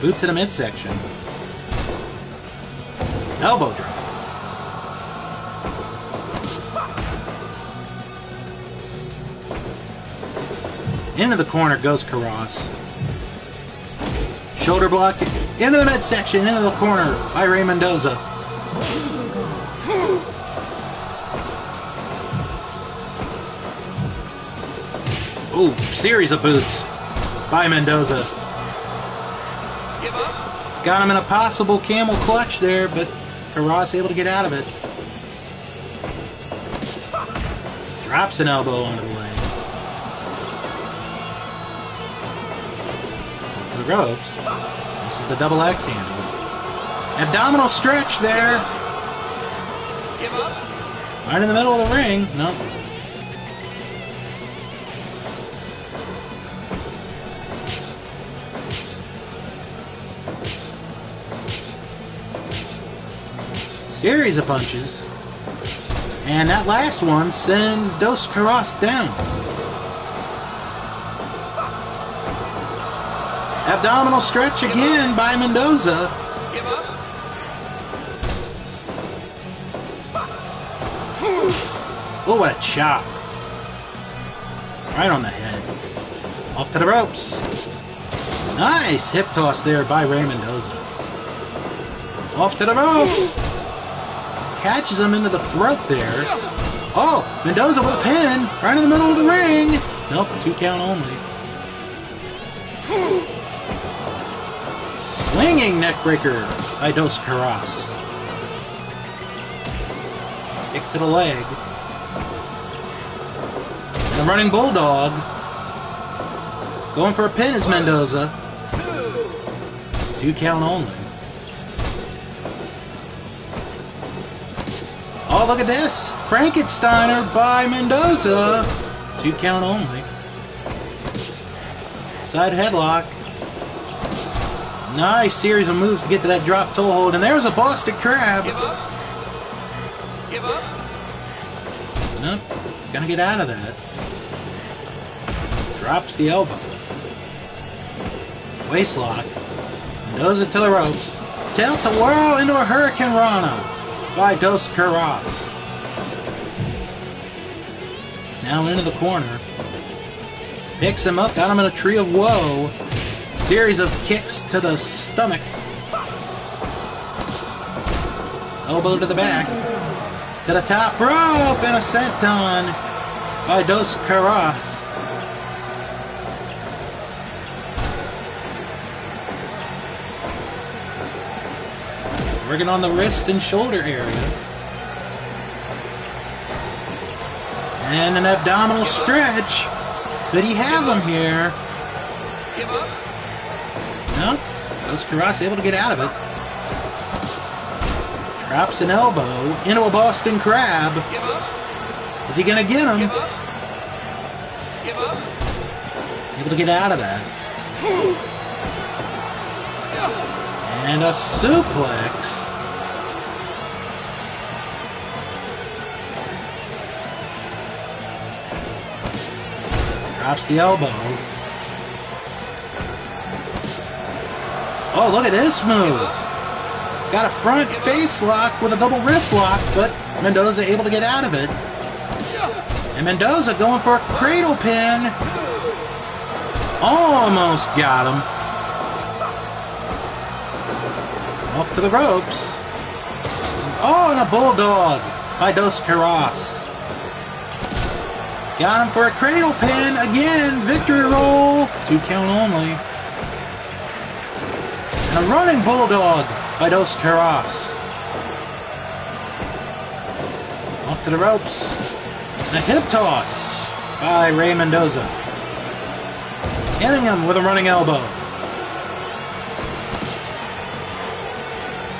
Boot to the midsection. Elbow drop. Into the corner goes Karras. Shoulder block. Into the midsection. Into the corner by Ray Mendoza. Ooh, series of boots by Mendoza. Got him in a possible camel clutch there, but Karras able to get out of it. Drops an elbow onto the leg. To the ropes. This is the double X handle. Abdominal stretch there. Right in the middle of the ring. Nope. Series of punches. And that last one sends Dos Karras down. Abdominal stretch again by Mendoza. Oh, what a chop. Right on the head. Off to the ropes. Nice hip toss there by Ray Mendoza. Off to the ropes. Catches him into the throat there. Oh, Mendoza with a pin right in the middle of the ring. Nope, 2 count only. Swinging neckbreaker by Dos Karras. Kick to the leg. And a running bulldog. Going for a pin is Mendoza. 2 count only. Oh, look at this! Frankensteiner by Mendoza! 2 count only. Side headlock. Nice series of moves to get to that drop toe hold. And there's a Boston Crab. Give up. Give up. Nope. Gonna get out of that. Drops the elbow. Waist lock. Mendoza to the ropes. Tilt to whirl into a Hurricane Rana by Dos Karras. Now into the corner. Picks him up, got him in a tree of woe. Series of kicks to the stomach. Elbow to the back. To the top rope and a senton by Dos Karras. Working on the wrist and shoulder area. And an abdominal stretch. Could he have him here? Give up. No. Dos Karras able to get out of it. Drops an elbow into a Boston Crab. Give up. Is he going to get him? Give up. Give up. Able to get out of that. And a suplex. Drops the elbow. Oh, look at this move. Got a front face lock with a double wrist lock, but Mendoza able to get out of it. And Mendoza going for a cradle pin. Almost got him. Off to the ropes. Oh, and a bulldog by Dos Karras. Got him for a cradle pin again. Victory roll. 2 count only. And a running bulldog by Dos Karras. Off to the ropes. And a hip toss by Ray Mendoza. Hitting him with a running elbow.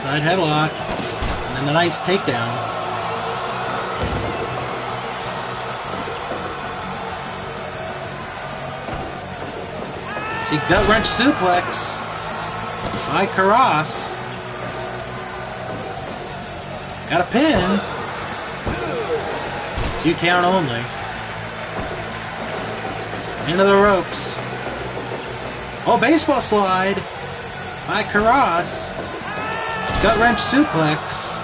Side headlock. And then a nice takedown. See, gut wrench suplex by Karras. Got a pin. 2 count only. Into the ropes. Oh, baseball slide by Karras. Gut wrench suplex.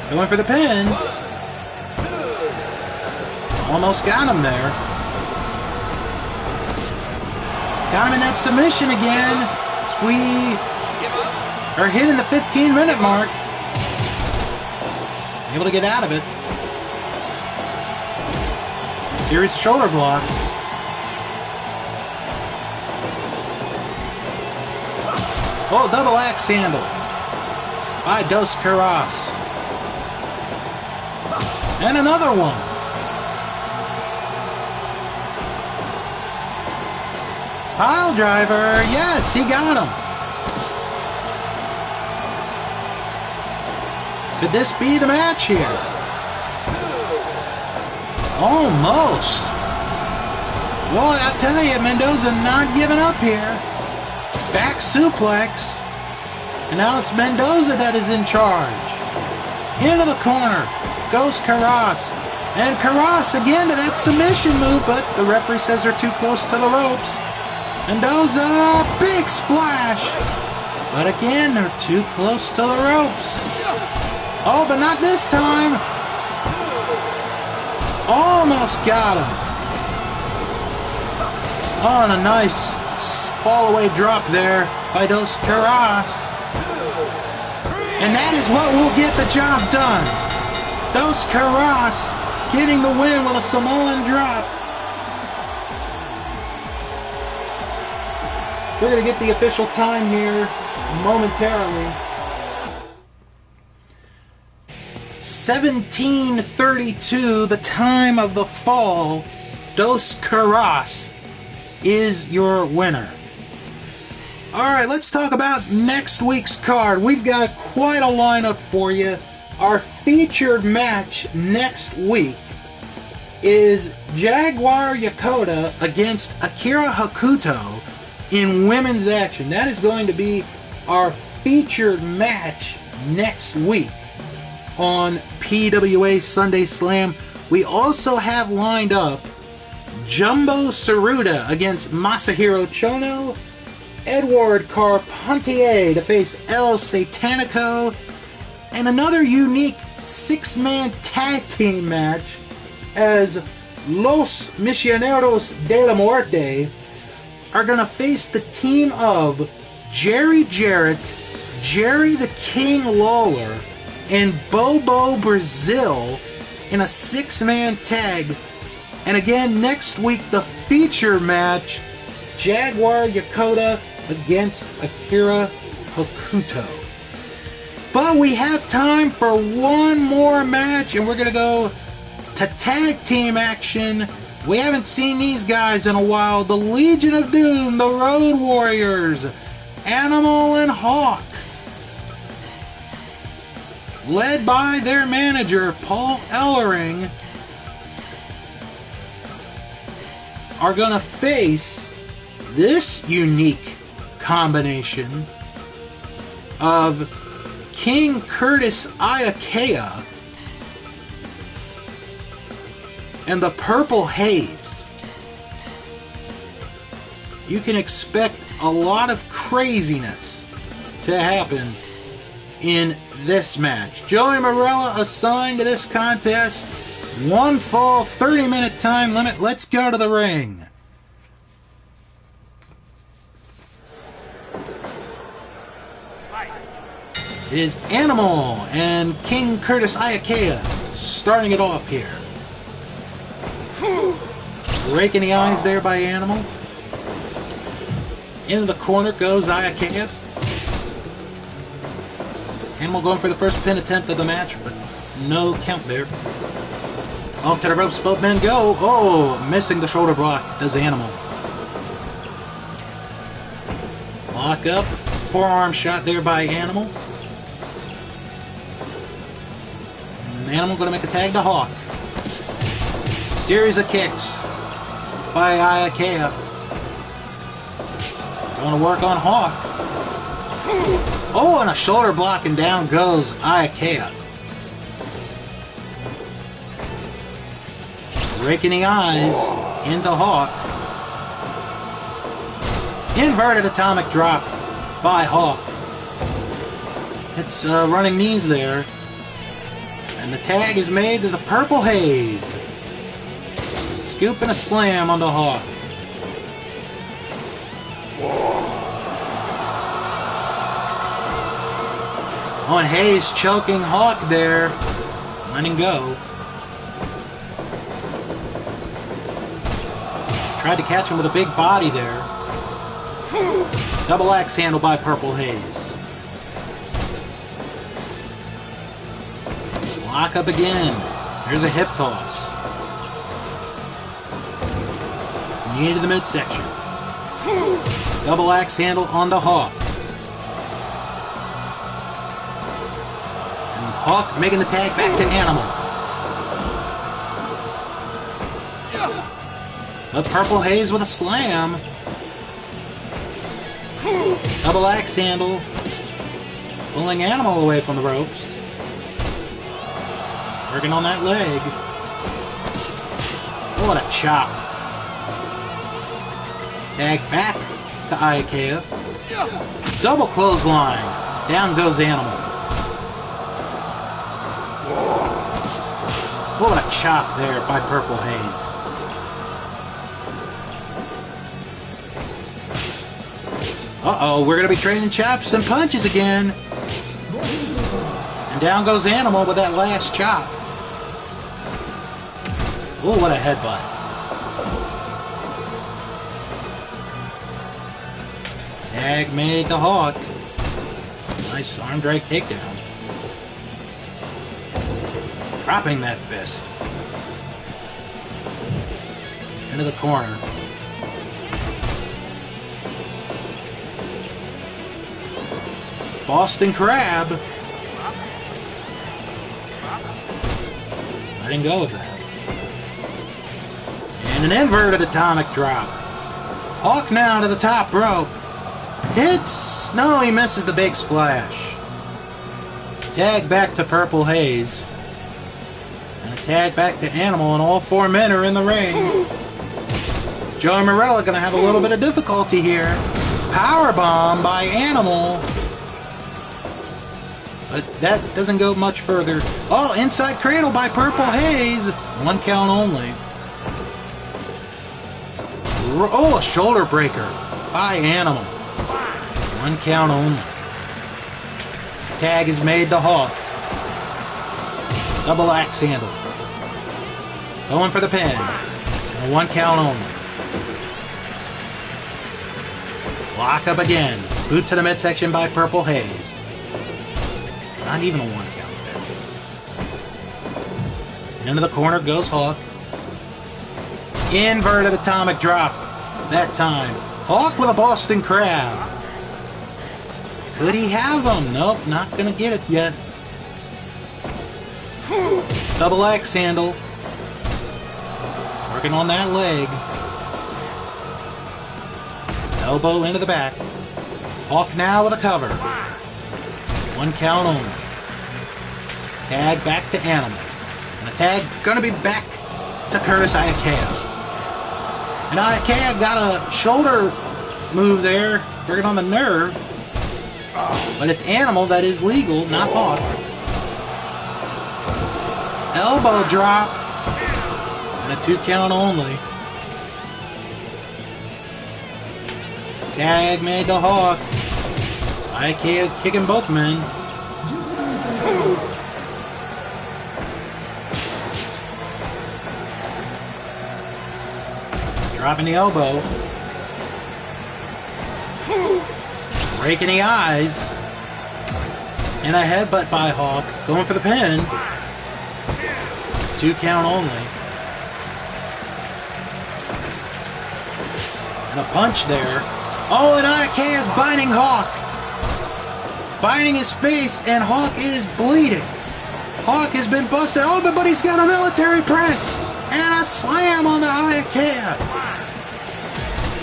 Going for the pin. Almost got him there. Got him in that submission again. We are hitting the 15-minute mark. Able to get out of it. Series of shoulder blocks. Oh, double axe handle by Dos Karras. And another one. Pile driver. Yes, he got him. Could this be the match here? Almost. Boy, I tell you, Mendoza not giving up here. Back suplex. And now it's Mendoza that is in charge. Into the corner goes Karras. And Karras again to that submission move, but the referee says they're too close to the ropes. Mendoza, big splash. But again, they're too close to the ropes. Oh, but not this time. Almost got him. Oh, and a nice fall-away drop there by Dos Karras. And that is what will get the job done. Dos Karras getting the win with a Samoan drop. We're going to get the official time here momentarily. 17:32, the time of the fall. Dos Karras is your winner. Alright, let's talk about next week's card. We've got quite a lineup for you. Our featured match next week is Jaguar Yokota against Akira Hokuto in women's action. That is going to be our featured match next week on PWA Sunday Slam. We also have lined up Jumbo Tsuruta against Masahiro Chono, Edward Carpentier to face El Satanico, and another unique 6-man tag team match as Los Misioneros de la Muerte are going to face the team of Jerry Jarrett, Jerry the King Lawler, and Bobo Brazil in a 6-man tag. And again, next week, the feature match, Jaguar Yokota against Akira Hokuto. But we have time for one more match, and we're going to go to tag team action. We haven't seen these guys in a while. The Legion of Doom, the Road Warriors, Animal and Hawk, led by their manager, Paul Ellering, are going to face this unique combination of King Curtis Iakea and the Purple Haze. You can expect a lot of craziness to happen in this match. Joey Marella assigned to this contest. One fall, 30-minute time limit. Let's go to the ring. It is Animal and King Curtis Iakea starting it off here. Raking the eyes there by Animal. Into the corner goes Iakea. Animal going for the first pin attempt of the match, but no count there. Off to the ropes, both men go. Oh, missing the shoulder block does Animal. lock up. Forearm shot there by Animal. And Animal going to make a tag to Hawk. Series of kicks by Ayakea. Going to work on Hawk. Oh, and a shoulder block, and down goes Ayakea. Raking the eyes into Hawk. Inverted atomic drop by Hawk. It's running knees there. And the tag is made to the Purple Haze. Scoop and a slam onto Hawk. Oh, and Hayes choking Hawk there. Letting go. Tried to catch him with a big body there. Double axe handle by Purple Haze. Lock up again. Here's a hip toss. Knee to the midsection. Double axe handle onto Hawk. And Hawk making the tag back to Animal. But Purple Haze with a slam. Double axe handle. Pulling Animal away from the ropes. Working on that leg. Oh, what a chop. Tag back to Ayakea. Double clothesline. Down goes Animal. Oh, what a chop there by Purple Haze. Uh-oh, we're going to be trading chops and punches again. And down goes Animal with that last chop. Oh, what a headbutt. Tag made to Hawk. Nice arm drag takedown. Dropping that fist. Into the corner. Boston Crab. Letting go of that. And an inverted atomic drop. Hawk now to the top rope. Hits. No, he misses the big splash. Tag back to Purple Haze. And a tag back to Animal, and all four men are in the ring. Joey Morella going to have a little bit of difficulty here. Powerbomb by Animal. But that doesn't go much further. Oh, inside cradle by Purple Haze. One count only. Oh, a shoulder breaker by Animal. One count only. Tag is made to Hawk. Double axe handle. Going for the pin. And one count only. Lock up again. Boot to the midsection by Purple Haze. Not even a one count there. Into the corner goes Hawk. Inverted atomic drop. That time. Hawk with a Boston Crab. Could he have him? Nope, not gonna get it yet. Double axe handle. Working on that leg. Elbow into the back. Hawk now with a cover. One count only. Tag back to Animal. And the tag gonna be back to Curtis Ayakea. And Ayakea got a shoulder move there, working on the nerve. But it's Animal that is legal, not Hawk. Elbow drop. And a 2 count only. Tag made to Hawk. Ayakea kicking both men. Dropping the elbow. Raking the eyes. And a headbutt by Hawk. Going for the pin. 2 count only. And a punch there. Oh, and IK is binding Hawk. Binding his face, and Hawk is bleeding. Hawk has been busted. Oh, but he's got a military press. And a slam on the Ayakea.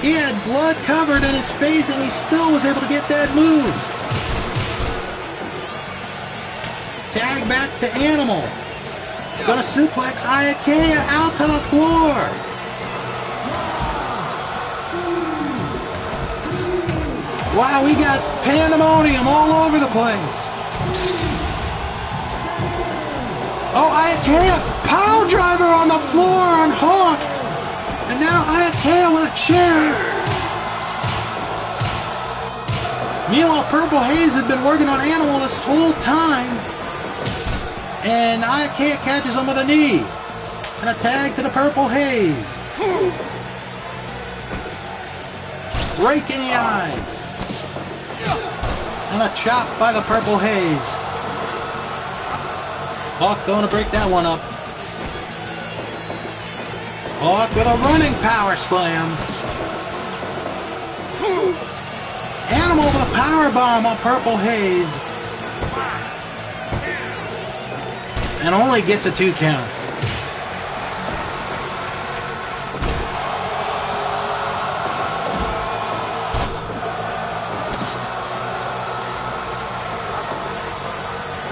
He had blood covered in his face, and he still was able to get that move. Tag back to Animal. Gonna suplex Ayakea out to the floor. Wow, we got pandemonium all over the place. Oh, Ayakea, pile driver on the floor on Hawk. And now Ayakea with a chair. Meanwhile, Purple Haze had been working on Animal this whole time. And Ayakea catches him with a knee. And a tag to the Purple Haze. Rake in the eyes. And a chop by the Purple Haze. Hawk going to break that one up. Hawk with a running power slam. Animal with a power bomb on Purple Haze. And only gets a 2 count.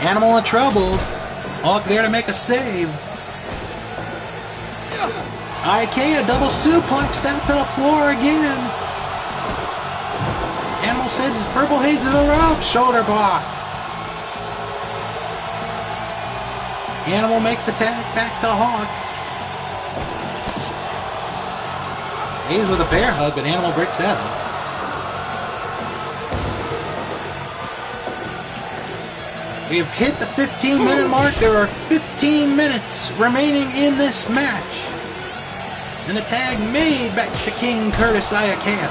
Animal in trouble. Hawk there to make a save. Ayakea double suplex down to the floor again. Animal sends his Purple Haze to the rope. Shoulder block. Animal makes the tag back to Hawk. Haze with a bear hug, but Animal breaks that up. We have hit the 15-minute mark. There are 15 minutes remaining in this match. And the tag made back to King Curtis Ayakea.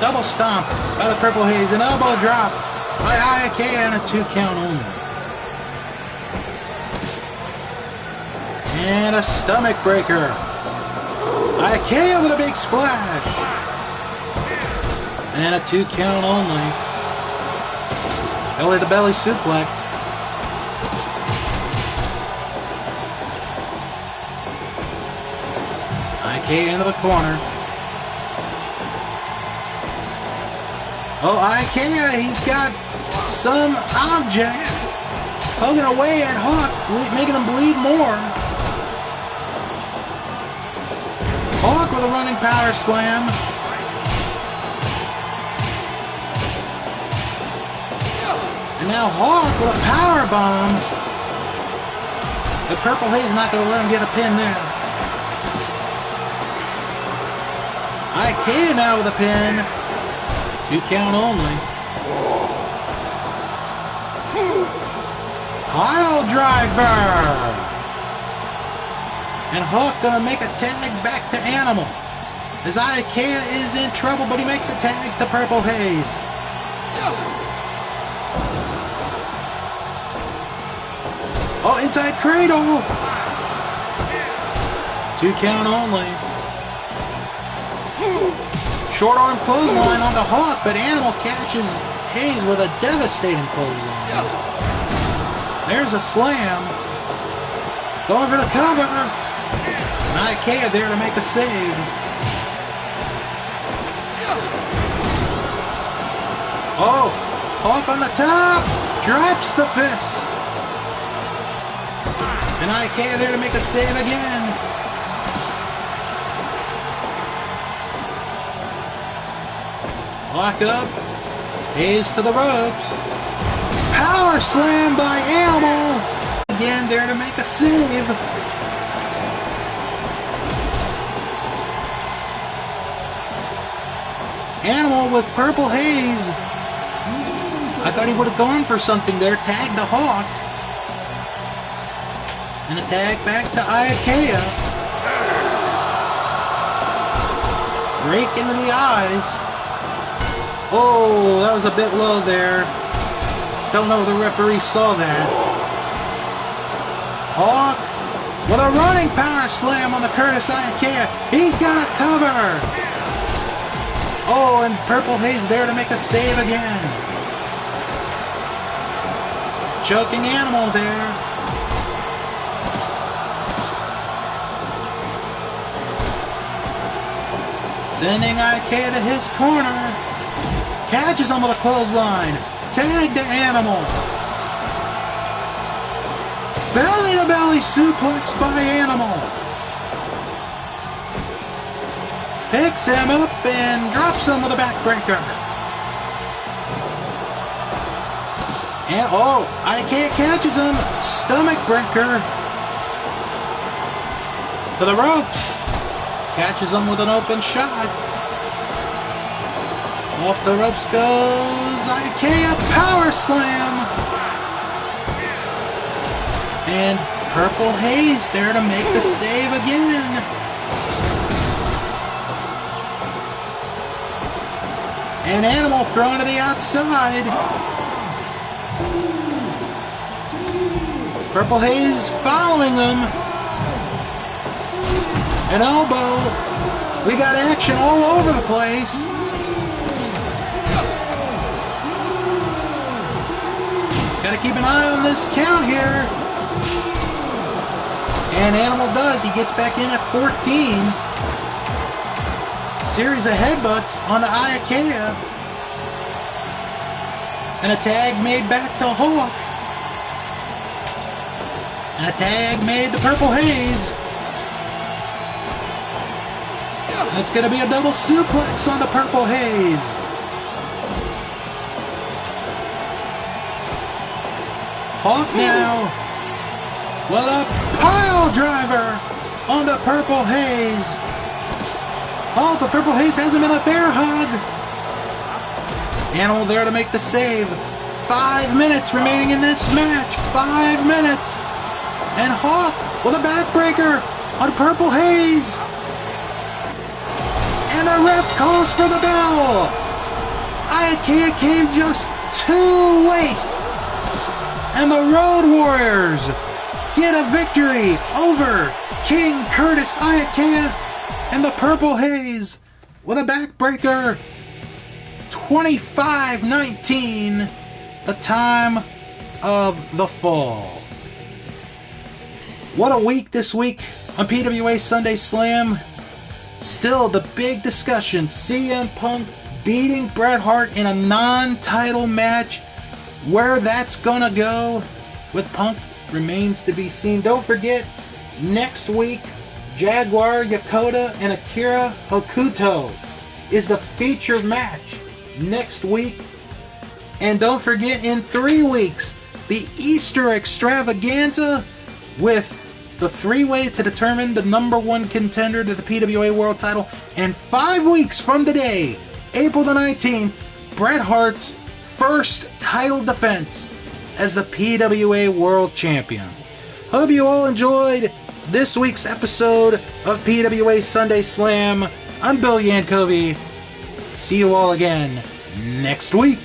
Double stomp by the Purple Haze. An elbow drop by Ayakea and a 2 count only. And a stomach breaker. Ayakea with a big splash. And a 2 count only. Belly to belly suplex. IK into the corner. Oh, IK, he's got some object poking away at Hawk, making him bleed more. Hawk with a running power slam. And now Hawk with a power bomb. The Purple Haze is not going to let him get a pin there. IK now with a pin. 2 count only. Pile driver. And Hawk going to make a tag back to Animal. As Ikea is in trouble, but he makes a tag to Purple Haze. Oh, inside cradle. 2 count only. Short arm clothesline on the Hawk, but Animal catches Haze with a devastating clothesline. There's a slam. Going for the cover. And Ikea there to make a save. Oh, Hawk on the top. Drops the fist. And Ikea there to make a save again. Lock up. Haze to the ropes. Power slam by Animal. Again there to make a save. Animal with Purple Haze. I thought he would have gone for something there. Tag the Hawk. And a tag back to Ayakea. Rake into the eyes. Oh, that was a bit low there. Don't know if the referee saw that. Hawk with a running power slam on the Curtis Ayakea. He's got a cover. Oh, and Purple Haze there to make a save again. Choking Animal there. Sending Ikea to his corner. Catches him with a clothesline. Tag to Animal. Belly-to-belly suplex by Animal. Picks him up and drops him with a backbreaker. And, oh, Ikea catches him. Stomach breaker. To the ropes. Catches him with an open shot. Off the ropes goes Ikea power slam. And Purple Haze there to make the save again. And Animal thrown to the outside. Purple Haze following him. An elbow. We got action all over the place. Got to keep an eye on this count here. And Animal does. He gets back in at 14. Series of headbutts on the Ikea. And a tag made back to Hawk. And a tag made to Purple Haze. And it's going to be a double suplex on the Purple Haze. Hawk now. Well, a pile driver on the Purple Haze. Oh, but Purple Haze has him in a bear hug. Animal there to make the save. 5 minutes remaining in this match. 5 minutes. And Hawk with a backbreaker on Purple Haze. And the ref calls for the bell. Ikea came just too late. And the Road Warriors get a victory over King Curtis, Ikea, and the Purple Haze with a backbreaker. 25-19, the time of the fall. What a week this week on PWA Sunday Slam. Still the big discussion, CM Punk beating Bret Hart in a non-title match. Where that's gonna go with Punk remains to be seen. Don't forget, next week, Jaguar Yokota and Akira Hokuto is the featured match next week. And don't forget, in 3 weeks, the Easter Extravaganza with the 3-way to determine the #1 contender to the PWA World title. And 5 weeks from today, April the 19th, Bret Hart's first title defense as the PWA World Champion. Hope you all enjoyed this week's episode of PWA Sunday Slam. I'm Bill Yankovi. See you all again next week.